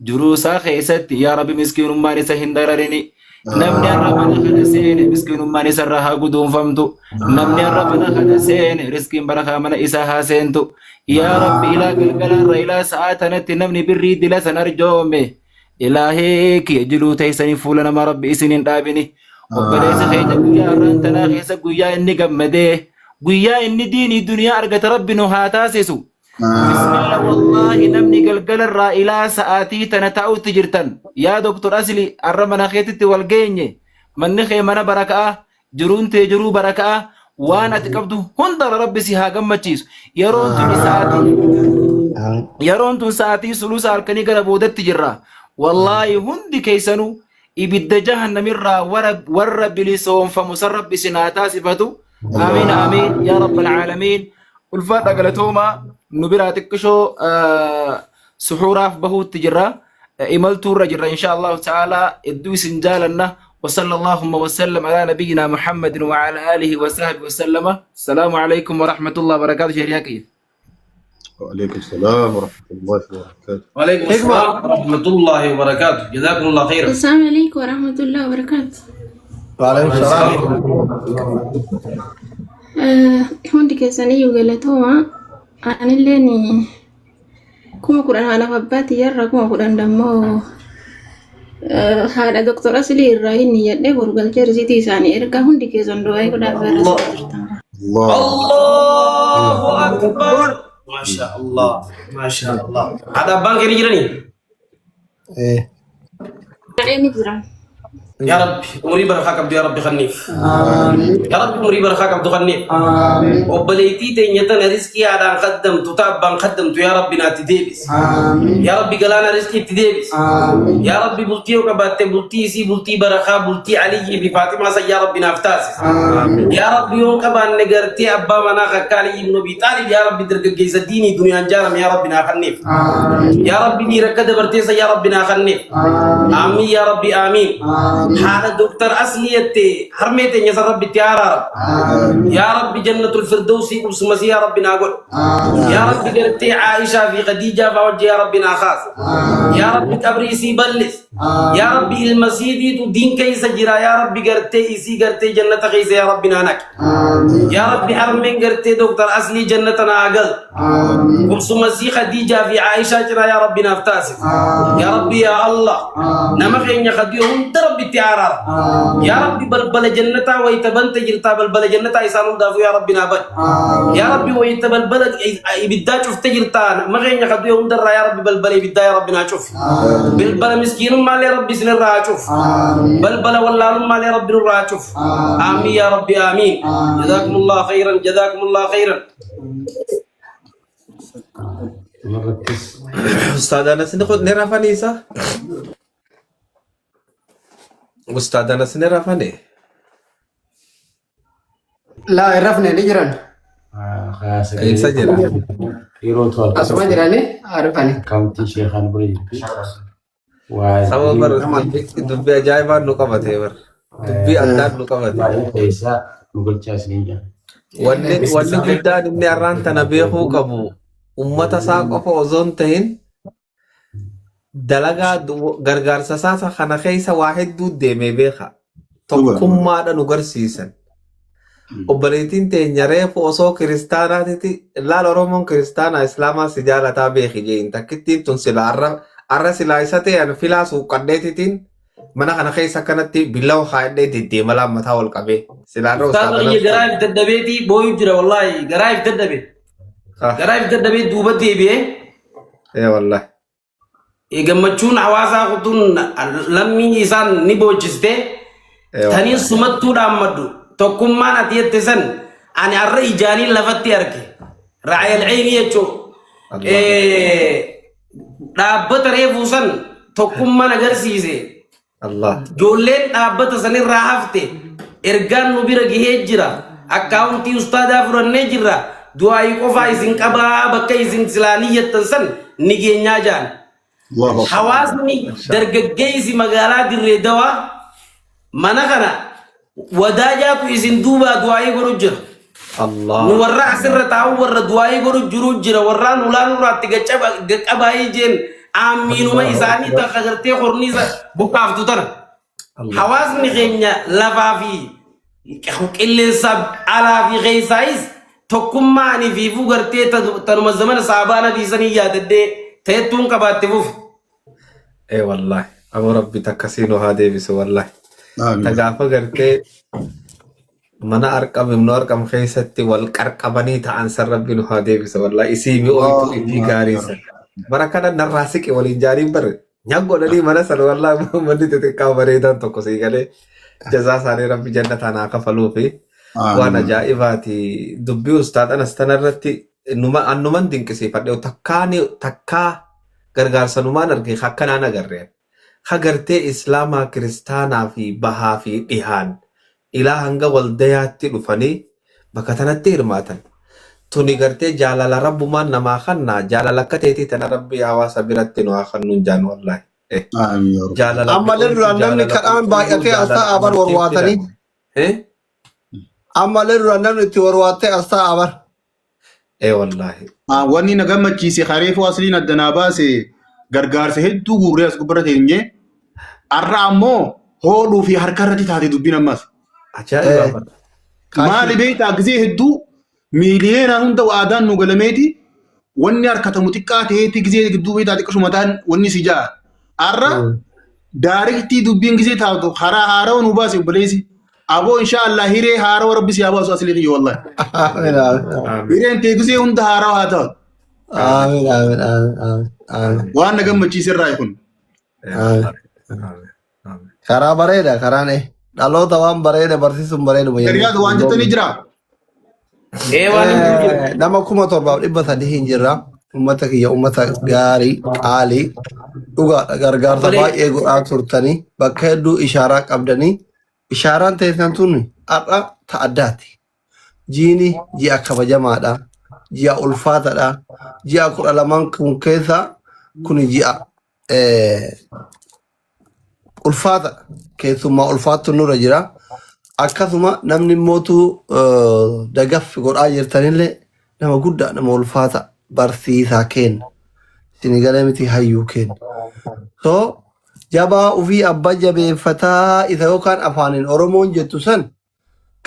jiruu isaa keessatti yaa Rabbi miskiinummaan isa hin dararini namni arra mana kana seene miskiinummaan isarraa haa guduunfamtu namni arra mana kana seene riskiin barakaa mana isaa haa seentu yaa Rabbi ilaa galgalarra ilaa sa'aa tanatti namni birrii dila san arjoome ilaahii kiyya jiruu teessanii fuula nama Rabbi isin hin dhaabini obboleessa keenya guyyaa arraan tanaa keessa guyyaa inni gammadee guyyaa inni diinii duniyaa argate Rabbi nu haa taasisu bismillah wallahi namni galgalarraa ilaa sa'aatii tana taa'utti jirtan yaa Doktor Asli arra mana keetitti wal geenye manni kee mana barakaa jiruun tee jiruu barakaa waan ati qabdu hunda Rabbi si haa gammachiisu yeroon tun sa'aatii sulusa halkanii gara boodatti jirra wallahi hundi keessanuu ibidda jahannamirraa warra bilisoomfamu san Rabbi si haa taasifatu amiin amiin yaa rabbal aalamiin ulfaadha galatoomaa nu biraa xiqqishoo suxuuraaf bahuutti jirra imaltuurra jirra insha Allahu ta'ala idduu isin jaalanna وصلى اللهم وسلم على نبينا محمد وعلى آله وصحبه وسلم السلام عليكم ورحمة الله وبركاته شريكي وعليكم السلام ورحمة الله وبركاته وعليكم السلام ورحمة الله وبركاته جزاكم الله خيرا السلام عليكم ورحمة الله وبركاته وعليكم السلام hundi keessanii galatooma anilleen kuma kudhan haala abbaatti yarra kuma kudhan dammoo haadha Doktor Asli irraa inni jedhee gurgalchee risiitii isaanii erga hundi keessan du'aa godhaa الله أكبر ما شاء الله ما شاء الله هذا بانك يجرني يا رب أمري برخاك عبد يا رب خنيف يا رب أمري برخاك عبد خنيف وبليتي تنيتنا رزقي على قدم تتابع قدم يا رب ناتي ديبس يا رب قلانا رزقي تديبس يا رب بلتي وكبات بلتي سي بلتي برخا بلتي علي بفاطمة يا رب نفتاس يا رب يوم كبان نجرتي أبا منا خكالي ابن أبي طالب يا رب درك جيز الديني دنيا جارم يا رب ناخنيف يا رب نيركد برتيس يا رب ناخنيف آمين يا رب آمين هذا دكتور أصلية حرمت يا رب تيارا يا رب جنة الفردوس وسمسي يا رب ناقول يا رب قرتي عائشة في خديجة فوجه يا رب ناخاس يا رب تبريسي بلس يا رب المسيدي دين كيس جرا يا رب قرتي إسي قرتي جنة كيس يا رب نانك يا رب حرمين قرتي دكتور أصلي جنة ناقل وسمسي خديجة في عائشة جرا يا رب نافتاس يا رب يا الله نمخين يا خديهم رب تيارا يا رب بلبل جنة ويتبنت جرتا بلبل جنة إسانو دافو يا رب نابد يا رب ويتبلبل إبدا شفت جرتا مغين يخدو در يا رب بلبل إبدا يا رب ناشوف بلبل مسكين مال يا رب سن الراشوف بلبل والله مال يا رب الراشوف آمين يا رب آمين جزاكم الله خيرا جزاكم الله خيرا أستاذ أنس نرى فنيسة أستاذ أنس نرى فني لا عرفنا نجران كيف سجل أسمع جراني عرفني كاونتي شيخان بري سما بر دبي أجايبا نقابته بر دبي أندار نقابته إيسا نقول جاسنيجا wanni guddaan inni arraan tana beekuu qabu ummata isaa qofa osoon tahin dalagaa gargaarsa isaa kana keessa waa hedduu deemee beeka tokkummaadha nu garsiisan obboleettiin teenya reefu osoo kiristaanaatiti laal oromoon kiristaanaa islaamaa si jaalataa beeki jeen takkittiin tun sila arras ilaisate an filasu qaddeetitiin mana kana keessa kanatti billaw haadhee deddeema lammataa wal qabee silaarra ustaad qiyya garaaf daddabeeti booyu jira wallahi garaaf daddabe duuba deebi'ee wallahi gammachuun hawaasaa kutuun lammii isaan ni boojjiste tanii sumattuudhaan maddu tokkummaan ati jette san ani har'a ijaanii lafatti arge raayal ayni jechuun dhaabbata reefuu san tokkummaan agarsiise ijoolleen dhaabbata sanirraa hafte ergaan nu bira gahee jira akkaawuntii ustaadaa fudhannee jirra du'aayii qofaa isin qabaa bakka isin silaanii jettan san ni geenyaa jaan hawaasni dargaggeessi magaalaa Dirree Dawaa mana kana wadaajaatu isin duubaa du'aayii godhu jira nu warra asirra taa'u warra du'aayii godhu jiru jira warraan ulaan irraatti gaqqabaayii jeen aaminuma isaanii takka agartee horniisa buqqaaftu tana hawaasni keenya lafaa fi qilleensa alaa fi keessaayis tokkummaanii fi fugartee tanuma zamana saabaana biisanii yaadaddee teettuun qabaatte fuuf. Wallahi amoo rabbi takkasiin haa deebisu wallahi. Tagaafa gartee mana arqamnu arqam keessatti wal qarqabanii ta'an san rabbi nu haa deebisu wallahi isii mi'ooytu itti gaariisa. Bara kana narraa siqe waliin jaariin bare nyaggodhanii mana sana wallahi manni xixiqqaa bareedan tokko sii galee jazaa isaanii rabbi jannataan haa kafaluu fi waan ajaa'ibaati dubbii ustaadhaan as tanarratti annuman dinqisiifadhe takkaa gargaarsanumaan arge akkanaan agarreen hagartee islaamaa kiristaanaa fi bahaa fi dhihaan ilaa hanga waldayaatti dhufanii bakka tanatti hirmaatan tuni gartee jaalala rabbumaan namaa kannaa jaalala akka teetii tana rabbi hawaasa biratti nu haa kannuun jaan wallahi ammallee duraan namni kadhaan baay'atee asxaa abar warwaatanii ammallee duraan namni itti warwaattee asxaa abar wallahi wanni na gammachiise kareefu asliin addanaa baase gargaarsa hedduu guurree as gubbara teenye arra ammoo hooluu fi harka irratti taate dubbiin ammas maali beektaa gisee hedduu miiliyoonaan hunda aadaan nu galameeti wanni harkatamu xiqqaa ta'eetti gisee gidduu beektaa xiqqasumataan wanni si ja'a arra daariktii dubbiin gisee taatu karaa haarawa nu baase obboleessi abo inshallah hiree haarawa rabbi si yaabasu asli xiyyo wallahi hireen teegisee hunda haarawa haa ta'u amin waan na gammachiise irraa kun karaa bareeda karaan dhaloota waan bareeda barsiisuun bareedu Gariyaatu waan jettanii jira nama 7,300 hin jirra ummata kiyya ummata gaarii qaalii dhugaadha gargaarsa baay'ee godhaa turtanii bakka hedduu ishaaraa qabdanii ishaaraan teessan tun har'a ta'addaati jiini ji'a kabajamaadha ji'a ulfaataadha ji'a 12 kun keessa kun ji'a ulfaata keessummaa ulfaattu nurra jira akkasuma namni mootu dagaffi godhaa jirtanillee nama guddaa nama ulfaata barsiisaa kenna sinigalee miti hayyuu kenna so jabaa ufii abbaa jabeeffataa isa yookaan afaaniin oromoon jettu san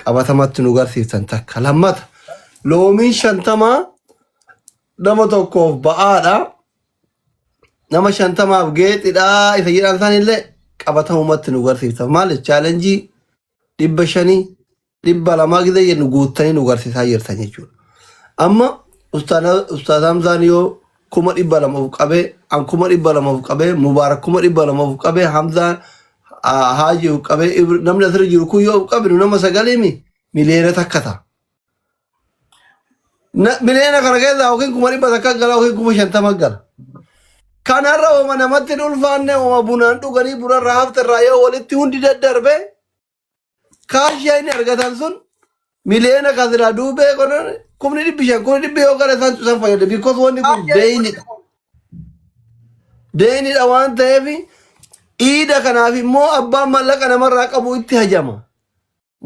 qabatamatti nu garsiiftan takka lammata loomiin 50 nama tokkoof ba'aadha nama 50 geexidha isa jedhan sanillee qabatamumatti nu garsiiftan maali chaalenjii 500 200 gida jennu guuttanii nu garsiisaa jirtan jechuudha amma ustaad Hamzaan yoo 200 qabee an 200 qabee Mubaarak 200 qabee Hamzaan Haaji qabee namni asirra jiru kun yoo qabnu nama 9 miliyoona takka ta'a. Miliyoona kana keessa yookiin 100 takka gala yookiin 50 gala. Kanarra ooma namatti ulfaanne ooma bunaan dhuganii bunarraa haftarraa yoo walitti hundi daddarbee kaashiyaa inni argatan sun miliyoona kasira duubee qoran 500 yoo gara isaan fayyada because wanni kun deeyinidha waan ta'eef iida kanaaf immoo abbaan mallaqa namarraa qabu itti hajama.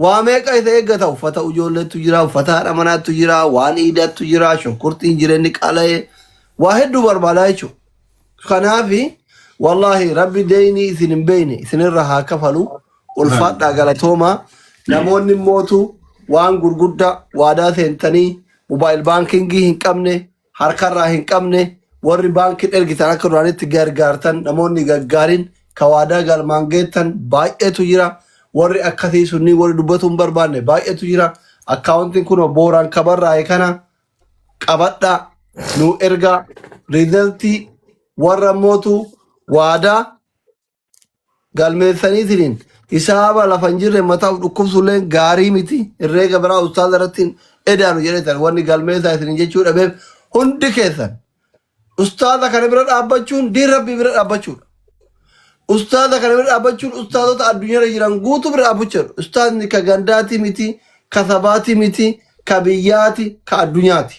Waa meeqa isa eeggata uffata ijoolleetu jira uffata haadha manaatu jira waan iidaatu jira shunkurtiin jireenyi qala'ee waa hedduu barbaadaa jechuudha. Kanaaf wallahi rabbi deeyinii isin hin beeyne isinirra haa kafalu ulfaadhaa galatoomaa namoonni mootu waan gurguddaa waadaa seentanii mobaayil baankingii hin qabne harkarraa hin qabne warri baankiin ergitan akka duraanitti gargaartan namoonni gaggaarin kawaadaa galmaan geettan baay'eetu jira. Warri akkasii sunni warri dubbatu hin barbaanne baay'eetu jira. Akkaawuntiin kun booraan kabarraa'e kana qabadhaa nu ergaa riizaltii warra mootu waadaa galmeessaniitiin hisaaba lafa hin jirre mataaf dhukkubsullee gaarii miti herreega biraa ustaaza irratti edaanu jedhetan wanni galmeessaa isin jechuu dhabeef hundi keessan ustaaza kana bira dhaabbachuun diin rabbii bira dhaabbachuudha. Ustaaza kana bira dhaabbachuun ustaazota addunyaarra jiran guutuu bira dhaabbachuudha. Ustaazni ka gandaati miti, ka sabaati miti, ka biyyaati, ka addunyaati.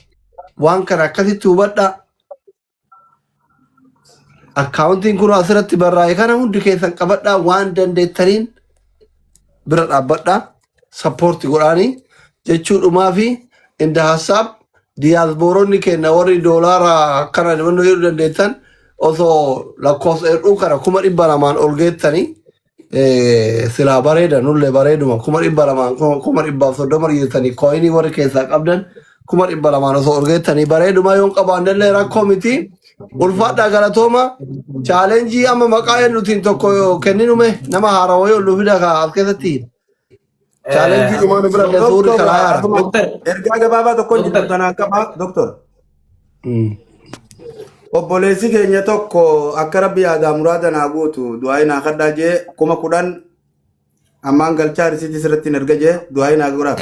Waan kana akkasitti hubadhaa. Akkaawuntiin kun asirratti barraa'e kana hundi keessan qabadhaa waan dandeettaniin bira dhaabbadhaa. Sappoorti godhaanii jechuudhumaa fi inda hasaab diyaasbooronni kenna warri doolaara akkana dhimannoo jedhu dandeettan osoo lakkoofsa hedhuu kana 200,000 ol geettanii silaa bareeda nullee bareeduma 200,000 230 jettanii kooyinii warri keessaa qabdan 200,000 osoo ol geettanii bareeduma yoon qabaannellee rakkoo miti. Ulfaadhaa galatooma chaalenjii amma maqaa eenyutiin tokko kenninume nama haarawaa yoo dhufida as keessatti chaalenjii dhumaan bira suurri karaa yaara. Ergaa gabaabaa tokkoon jiru kanaan qaba doktor. Obboleessi keenya tokko akka rabbi yaadaa muraada naa guutu du'aa naa kadhaa jee 10,000 ammaan galchaa risiitii sirratti erga jee du'aa naa godhaa.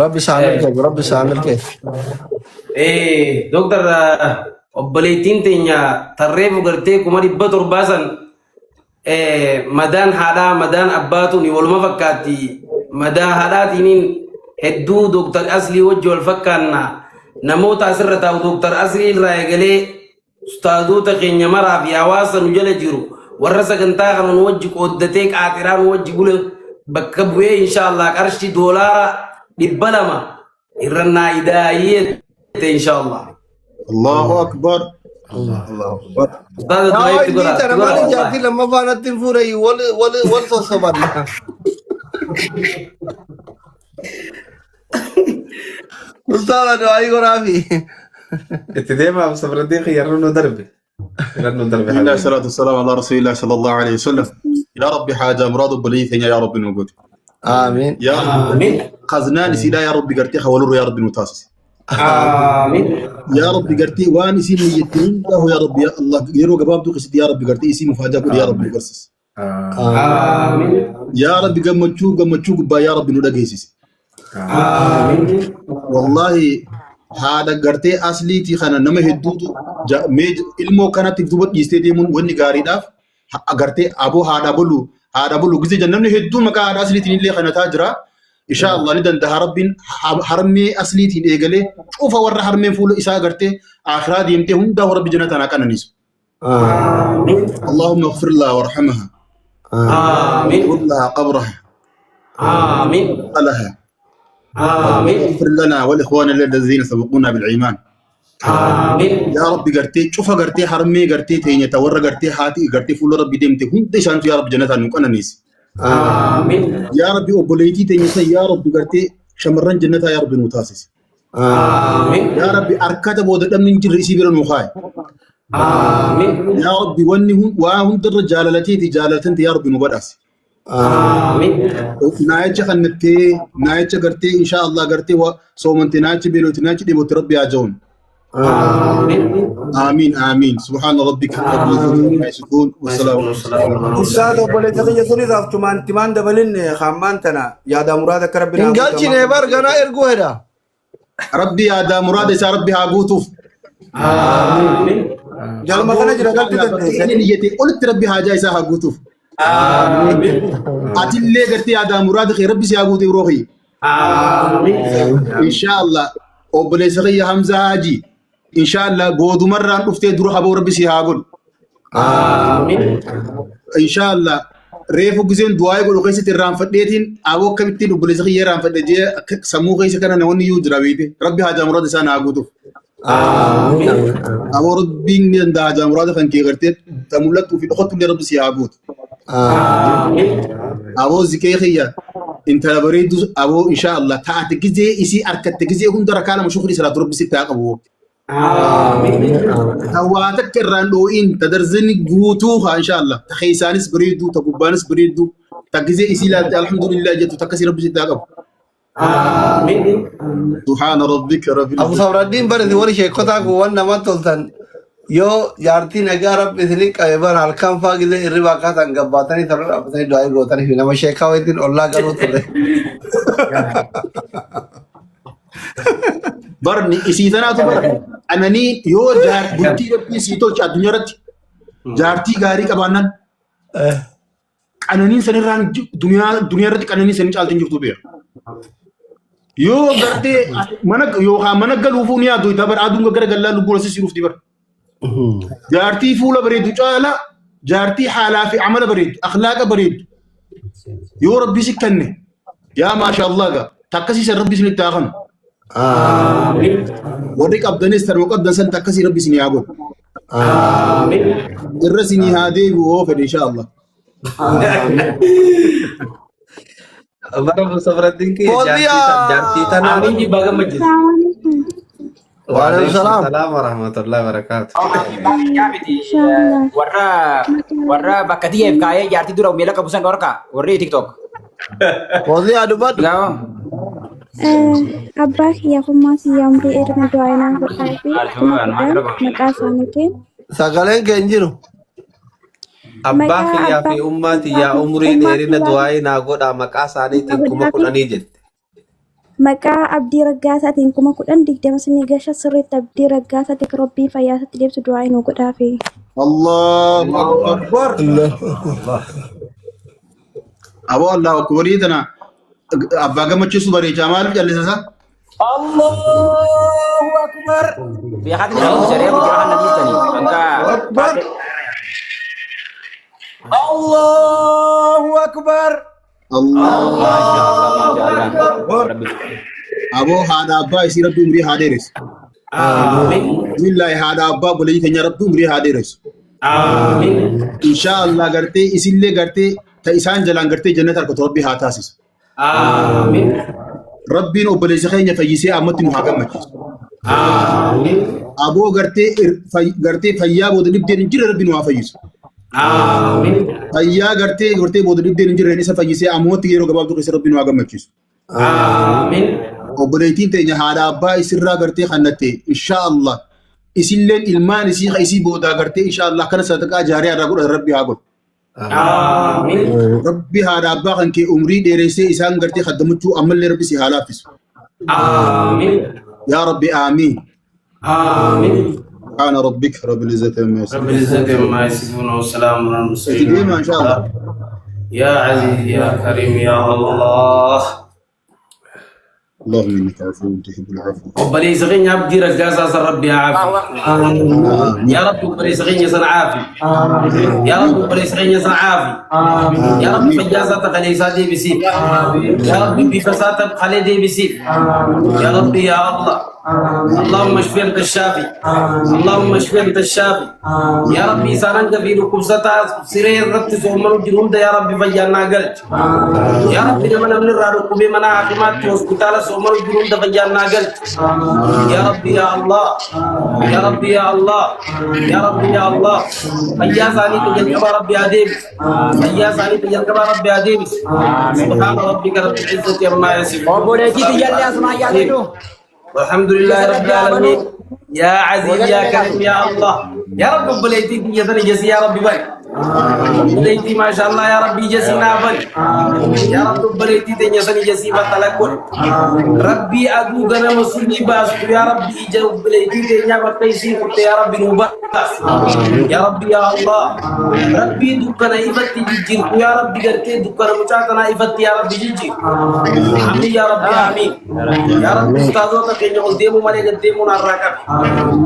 Rabbi saamil keessa rabbi saamil keessa. Doktor obboleettiin teenya tarreefu gartee 700 madaan haadhaa madaan abbaatuun waluma fakkaatti madaa haadhaatiin hedduu doktor Aslii wajji wal fakkaanna namoota asirra taa'u doktor Aslii irraa eegalee ustaadota keenya maraa fi hawaasa nu jala jiru warra sagantaa kana nu wajji qooddatee qaaxiraa nu wajji bule bakka bu'ee inshallah qarshii doolaara 200 irrannaa idaayee inshallah. Allahu akbar. Allahu akbar. Tara maali jaarti lama faanatti fuudhe wal sossobanna. Ustaadha du'aa godhaafi. Itti deemaa sabradii xiyyaarra nu darbe. بسم الله والصلاة والسلام على رسول الله صلى الله عليه وسلم. يا ربي حاجة مراد بليث يا رب نوجد. آمين. يا رب خزنان سيدا يا رب قرتي خولر يا رب نوتاس. آمين. يا رب قرتي وان اسم يتين له يا رب يا الله يرو قباب تو قصدي يا رب قرتي اسم مفاجأة يا رب قرسس. آمين. يا رب قمتشو قبا يا رب نودجيسس. آمين. والله هذا قرتي أصلي تي خنا نما هدوتو ميج علمو كانت تكتب يستديمون وني قاري داف قرتي أبو هذا بلو قصدي جنن هدو مكا هذا أصلي تي اللي خنا تاجرا إن شاء الله ندن ده ربين حرمي أصلي تي إيجالي شوف ورا حرمي فول إسا قرتي آخرات يمتى هم ده رب جنة أنا كان نيسو آمين. اللهم اغفر لها وارحمها آمين. ولا قبرها آمين. لها آمين. اغفر لنا والإخوان الذين سبقونا بالإيمان آمين. يا رب قرتي شوف قرتي حرمي قرتي تيني تورى قرتي حاتي قرتي فول ربي دمتي هم تيشان يا رب جنة أنا نيس آمين. يا ربي أبوليتي تيني يا رب قرتي شمرن جنة يا رب نوتاسس آمين. يا ربي أركات بود من جريسي بيرن وخاي آمين. يا ربي ونهم وهم در جالتي تجالتن يا رب نبرس آمين. نايتش خنتي نايتش قرتي إن شاء الله قرتي وصومنتي نايتش بيلو تنايتش دي بتربي عجون آمين. آمين آمين سبحان ربك رب العزة عما يصفون والسلام عليكم. Ustaad obboleessa kiyya suniidhaaf timaan dabalin hammaan tana yaada muraada akka rabbi naa Ingalchi neebar ganaa erguu hedha. ربي هذا مراد يا ربي هاغوتوف آمين. jalma kana jira galti dandeessa. يعني نيتي قلت ربي حاجة يسا هاغوتوف آمين. أتلي قرتي هذا مراد خير ربي سيهاغوتي روحي آمين. إن شاء الله أبليس غي حمزة هاجي إن شاء الله قودو مرة نفتي دروح أبو ربي سيهاغول آمين. إن شاء الله ريفو قزين دواي قولو قيسة الرام فتيتين أبو كمتين أبليس غي رام فتيتي سمو قيسة كان نوني يوجرا بيتي ربي هذا مراد يسا هاغوتوف آمين. أبو ربي ندا هذا مراد فانكي غرتي تمولك في الأخت اللي ربي سيهاغوت آمين. أبو زكي خيا انت بريد أبو إن شاء الله تعال تجزي إسي أركت تجزي هم درا كلام شغلي سلا تربي ستة أبو هواتك الراندو إن تدرزني جوتوها إن شاء الله تخيسانس بريدو تقبانس بريدو تكزي إسيلات الحمد لله جت تكسي ربي ستاقب سبحان ربك رب Abu Sabradin barati wani sheekota ku wanna ma toltan yo jaartii nagaa rabbi isini qabeban halkan faagile irriba katan gabbatani tarra abtani du'aa gootani fi nama sheekaa waytiin ollaa galuu ture. برني إسيتنا تبر أنني يو جار بنتي ربي سيتو شاد نيرت جارتي غاري كبانن أنني سنران دنيا رت أنني سنج على تنجف تبير يو برتي منك يو منك قلوفوني أدوي تبر أدوم كره قلا لقول سيروف تبر جارتي فولا بريد جالا جارتي حالا في عمل بريد أخلاق بريد يو ربي سكني يا ما شاء الله تكسي سر ربي سنك تاخن وريك أفغانستان وقد سن تكسي ربي سني أقول الرسني هذه وهو إن شاء الله Bara Abu Sabradin ki jarti tanah. Amin di baga masjid. Waalaikumsalam warahmatullahi wabarakatuh. warra bakka tiyeef kaayee jaartii dura miila qabusan gorka warri tiktok Fadli adubat. Abbaa kiyya kummaa kiyya umrii dheerina du'aayinaan godhaa fi maqaa isaaniitiin. Sagaleen kee hin jiru. Abbaa kiyyaa fi ummati yaa umrii dheerina du'aayi naa godhaa maqaa isaaniitiin kuma kudhanii jette. Maqaa Abdii Raggaasaatiin 10,020 sinii gasha sirriitti Abdii Raggaasaatiin Rabbii fayyaasatti deebsu du'aayi nu godhaa fi. الله أكبر أبو الله أكبر يدنا أبا كم تشوف بري جمال جالس Allahu Akbar. Fi hadin syariah bujarahan nabi tani. Angka Allahu Akbar. أبو هذا أبا يصير ربي مري هادرس Amin. بالله هذا أبا بولي تنيا ربي مري هادرس Amin. إن شاء الله قرتي إسيلي قرتي تيسان جلان قرتي جنة تركت ربي هاتاسس Amin. ربي نو بلي سخين فيسي أمتي محاكم مجلس Amin. أبو قرتي فيا بود نبدي نجري ربي نو فيس Amin. فيا قرتي بود نبدي نجري نسا فيسي أموت يرو قباب تو كسر ربي نو آقم مجلس Amin. وبليتين تيجي هذا أبا يسرى قرتي خنتي إن شاء الله إسيلين إلمان إسي خيسي بودا قرتي إن شاء الله كان صدقة جارية ربي أقول Amin. ربي هذا أبا خنكي أمري ديريسي إسان قرتي خدمتو أمل ربي سيهالافس Amin. يا ربي آمين Amin. سبحان ربك رب العزة عما يصفون رب العزة عما يصفون وسلام على المرسلين. تديما إن شاء الله يا عزيز يا كريم يا الله. اللهم إنك عفو تحب العفو وبلي سغين عبدي رجاز ربي عافي. يا رب وبلي سغين يسن عافي. يا رب وبلي سغين يسن عافي. يا رب فجازات خليساتي بسيف. يا رب بفسات خليدي بسيف. يا رب يا الله. اللهم اشفي انت الشافي. اللهم اشفي انت الشافي. يا رب سانك في ركوبستا سيرين ربت سومر جنوم يا رب فجانا قلت. يا رب لمن من الركوب من عاقمات هوسبيتال سومر جنوم فجانا قلت. يا رب يا الله. يا رب يا الله. يا رب يا الله. فيا ثاني تجنب ربي اديب. فيا ثاني تجنب ربي اديب. سبحان ربك رب العزة عما يصفون. والحمد لله رب العالمين. يا عزيز يا كريم يا الله. يا رب بليتي يدني جزي يا رب بل. بليتي ما شاء الله يا ربي جزينا بل. يا رب بليتي تنيسني جزي بطلقون. ربي أدو غنا مسلمي باس يا ربي جو بليتي تنيا بطيسي قلت يا ربي نوباس. يا ربي يا الله. ربي دكنا إفتي جيجير يا ربي قرتي دكنا مچاتنا إفتي يا ربي جيجير. آمين يا ربي آمين. يا رب استاذو تكيني قديمو مالي قديمو نراكب.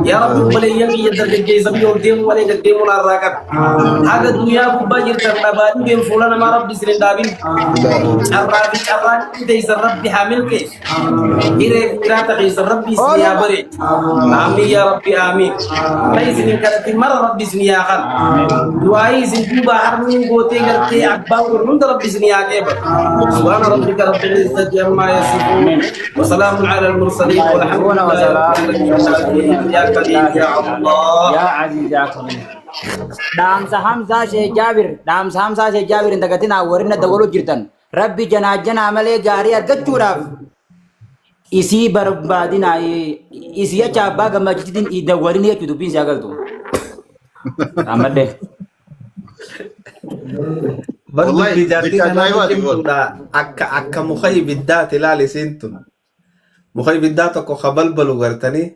يا رب بلي يمي يدر جيزم يقديمو مالي قديمو نراكب. هذا haga duniyaa gubbaa jirtan dhabaadhii been fuula namaa rabbi isin hin dhaabin carraa fi carraan teeysan rabbi haa milkeessu hiree fi jiraata keessan rabbi isin yaa bareechu amiin yaa rabbi amiin ta isin hin kadhatin mara rabbi isin yaa kan du'aayii isin duubaa harmuun gootee gartee abbaa godhu hunda rabbi isin yaa qeebal subhaana rabbika rabbil izzati ammaa yasifuun wa salaamun ala al-mursaliin walhamdulillahi ya karim ya Allah يا عزيز يا كريم دامسا حمزة شيخ جابر انت قتنا ورنا دولو جرتن ربي جنا عملي غاري ارغچوراف اسی بربادینا اسی چابا گمجتين يدورني يچدو بين ساغلتو امده والله akka mukhay biddaati ilaali siintun mukhay biddaa tokko kabalbalu gartanii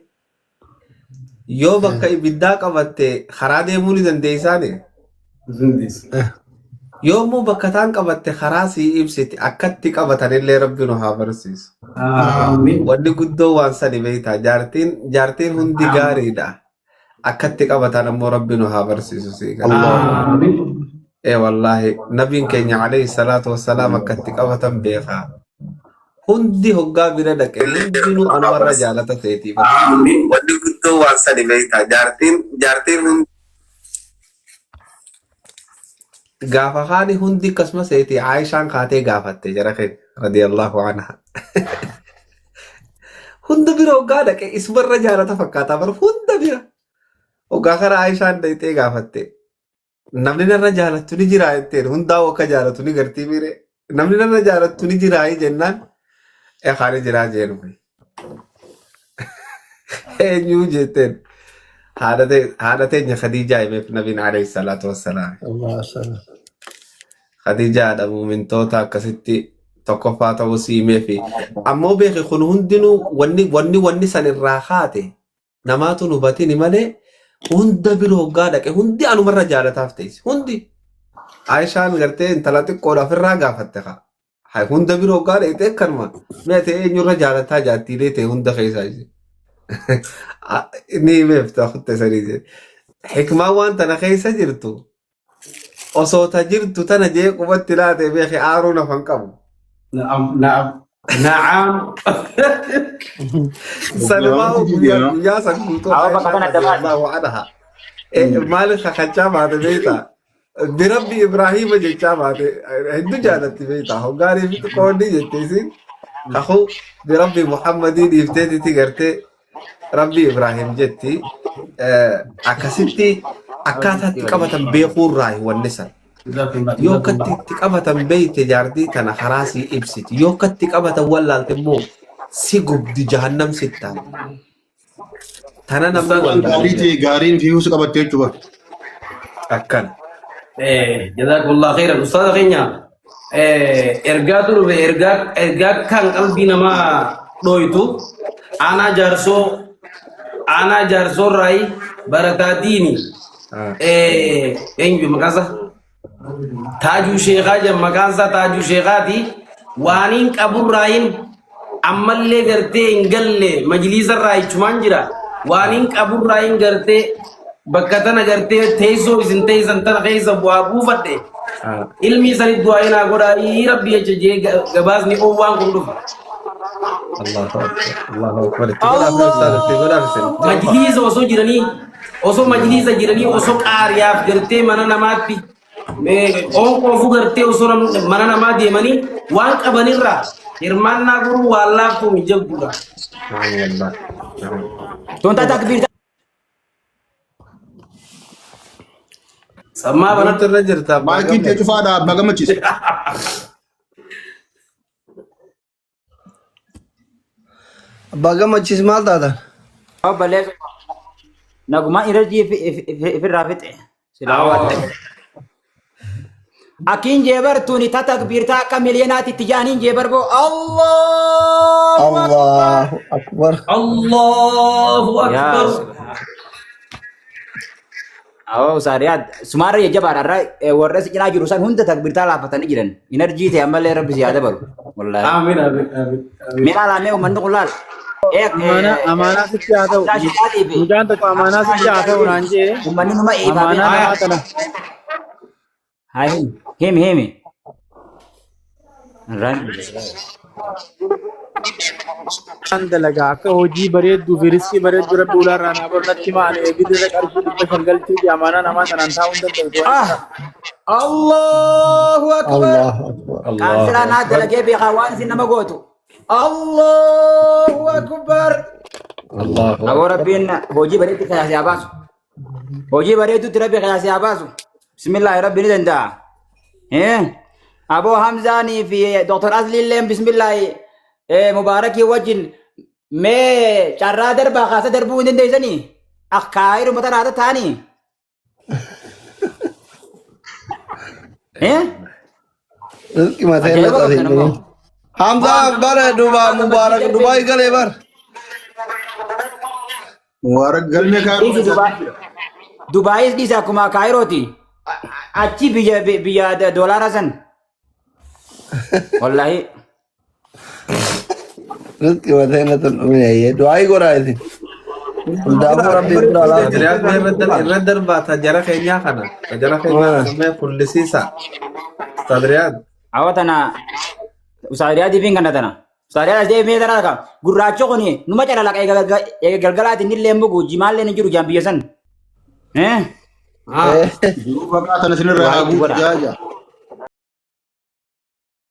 yoo bakka ibiddaa qabatte karaa deemuu ni dandeeysaani yoo immoo bakka taan qabatte karaa sii ibsiti akkatti qabatanillee rabbi nu haa barsiisu wanni guddoo waan sani beeytaa jaartiin hundi gaariidha akkatti qabatan ammoo rabbi nu haa barsiisu sii wallahi nabiin keenya alayhi salaatu wassalaam akkatti qabatan beekaa hundi hoggaa bira dhaqe hundinuu anumarra jaalata ta'eetiif wanni guddoo waan sani beeytaa jaartiin hundi gaafa haani hundi akkasumas ta'eeti Aayishaan kaatee gaafatte jara keenya radiyallahu anha hunda bira hoggaa dhaqe isumarra jaalata fakkaataa bara hunda bira hoggaa kara Aayishaan dhayxee gaafatte namni narra jaalattu ni jiraa jetteen hundaa akka jaalatu ni gartii mire namni narra jaalattu ni jiraa jennaan eekaani jiraa jeenu eenyuu jetteen haadha teenya Khadiijaa himeef nabiin alayhi salaatu wassalaam Khadiijaadha muumintoota akkasitti tokkoffaa ta'uu siimeefi ammoo beeki kun hundinuu wanni san irraa kaate namaatu nu batini malee hunda biroo hoggaa dhaqe hundi anumarra jaalataaf ta'isi hundi Aayishaan gartee intala xiqqoodhaaf irraa gaafatte haa hunda biroo hoggaa dhaqe akkanuma mee ta'e eenyurra jaalataa jaattiilee ta'e hunda keessaa ni himeefta kutte sanii hikmaa waan tana keessa jirtu osoo ta jirtu tana jee qubatti laate beeki aaruu nafan qabu نعم سلمى يا سكوتو الله عنها مالك خچا مات بيتا بربي ابراهيم جچا مات هندو جانت بيتا هو غاري في كوني جتيسي اخو بربي محمد يفتدي تغرتي ربي ابراهيم جتي اكاسيتي اكاتا تقبتن بيقور راي والنسل yoo katti qabatan beeyte jaartii tana karaasii ibsiti yoo katti qabatan wallaalte immoo si gubdi jahannam sittaan tana namni gaariin fi husu qabattee jechuudha akkana jazakumullah khairan ustaada keenya ergaa durbe ergaa kan qalbii namaa dhoytu aanaa jaarsoo raay barataa diini eenyu maqaasa taajuu sheekaa jedhama maqaan isaa taajuu sheekaati waaniin qaburraayin ammallee gartee hin galle majliisarraa ichumaan jira waaniin qaburraayin gartee bakka tana gartee teessoo isin teessan tana keessa bu'aa buufadhe ilmi isanii du'aayinaa godhaa rabbi jecha jee gabaasni oowwaan kun dhufa. Majliisa osoo jiranii osoo qaariyaaf gartee mana namaatti onqoofu gartee osoo mana namaa deemanii waan qabanirraa hirmaannaa guruu waan laaftuu mijabduudha. Tontaa takbiir sammaa banatti irra jirta maakiin tee cufaadha abbaa gammachiise. Abbaa gammachiis maal taatan? Baleessa nagumaa irratti ifirraa fixe. Akin jebar tuni ta takbirta akka miliyanaati itti jaaniin jebar boo Allahu Akbar. Allahu Akbar. Awo saariyaat sumaarra jajjabaadha warra si cinaa jiru san hunda takbirtaa laafatanii jiran enerjii ta'e ammallee rabbi si haa dabalu. Amiin amiin. Mi'a laamee uummanni kun laal. Amaanaa sitti haa ta'u. Mucaan tokko amaanaa sitti haa ta'u naan jee. Uummanni numa amaanaa namaa kana. Hai himi. Ran. dalaga akka hojii bareedduu fi riskii bareedduu rabbi ulaarraa naa barnatti maale eegidira qarshii dhibba shangaltii fi amaanaa namaa sanaan taa'uu hin danda'u. Allahu akbar. Kan sira naa dalagee beekaa waan isin nama gootu. Allahu akbar. Aboo rabbiin hojii bareedduu kayaasee haa baasu. Hojii bareedduutti rabbi kayaasee haa baasu. Bismillaahi rabbi ni danda'a. Aboo Hamzaanii fi Dr. Asliilleen bismillaahi mubaarakii wajjin mee carraa darbaa kaasa darbuu hin dandeessanii? Akkaayiru mata raata ta'anii? Hamza bara Dubai galee bar. Mubarak galmee kaa. Dubaayis dhiisa akkuma Kaayirooti. Achi biyya doolaara san. Wallahi. Rizqi matee tun dhumee du'aa godhaa isin. Daafuu rabbiin dura irra darbaata jara keenyaa kana. Jara keenyaa kana fullisiisa. Sadriyaad. Awatana Ustaadiyaatii fi kana tana. Ustaadiyaas deemee tana ka gurraacha kuni numa calalaqa galgalaati inni illee mugu jimaallee ni jiru jaan biyya san. Fakkaatan isinirraa haa guutu jaaja.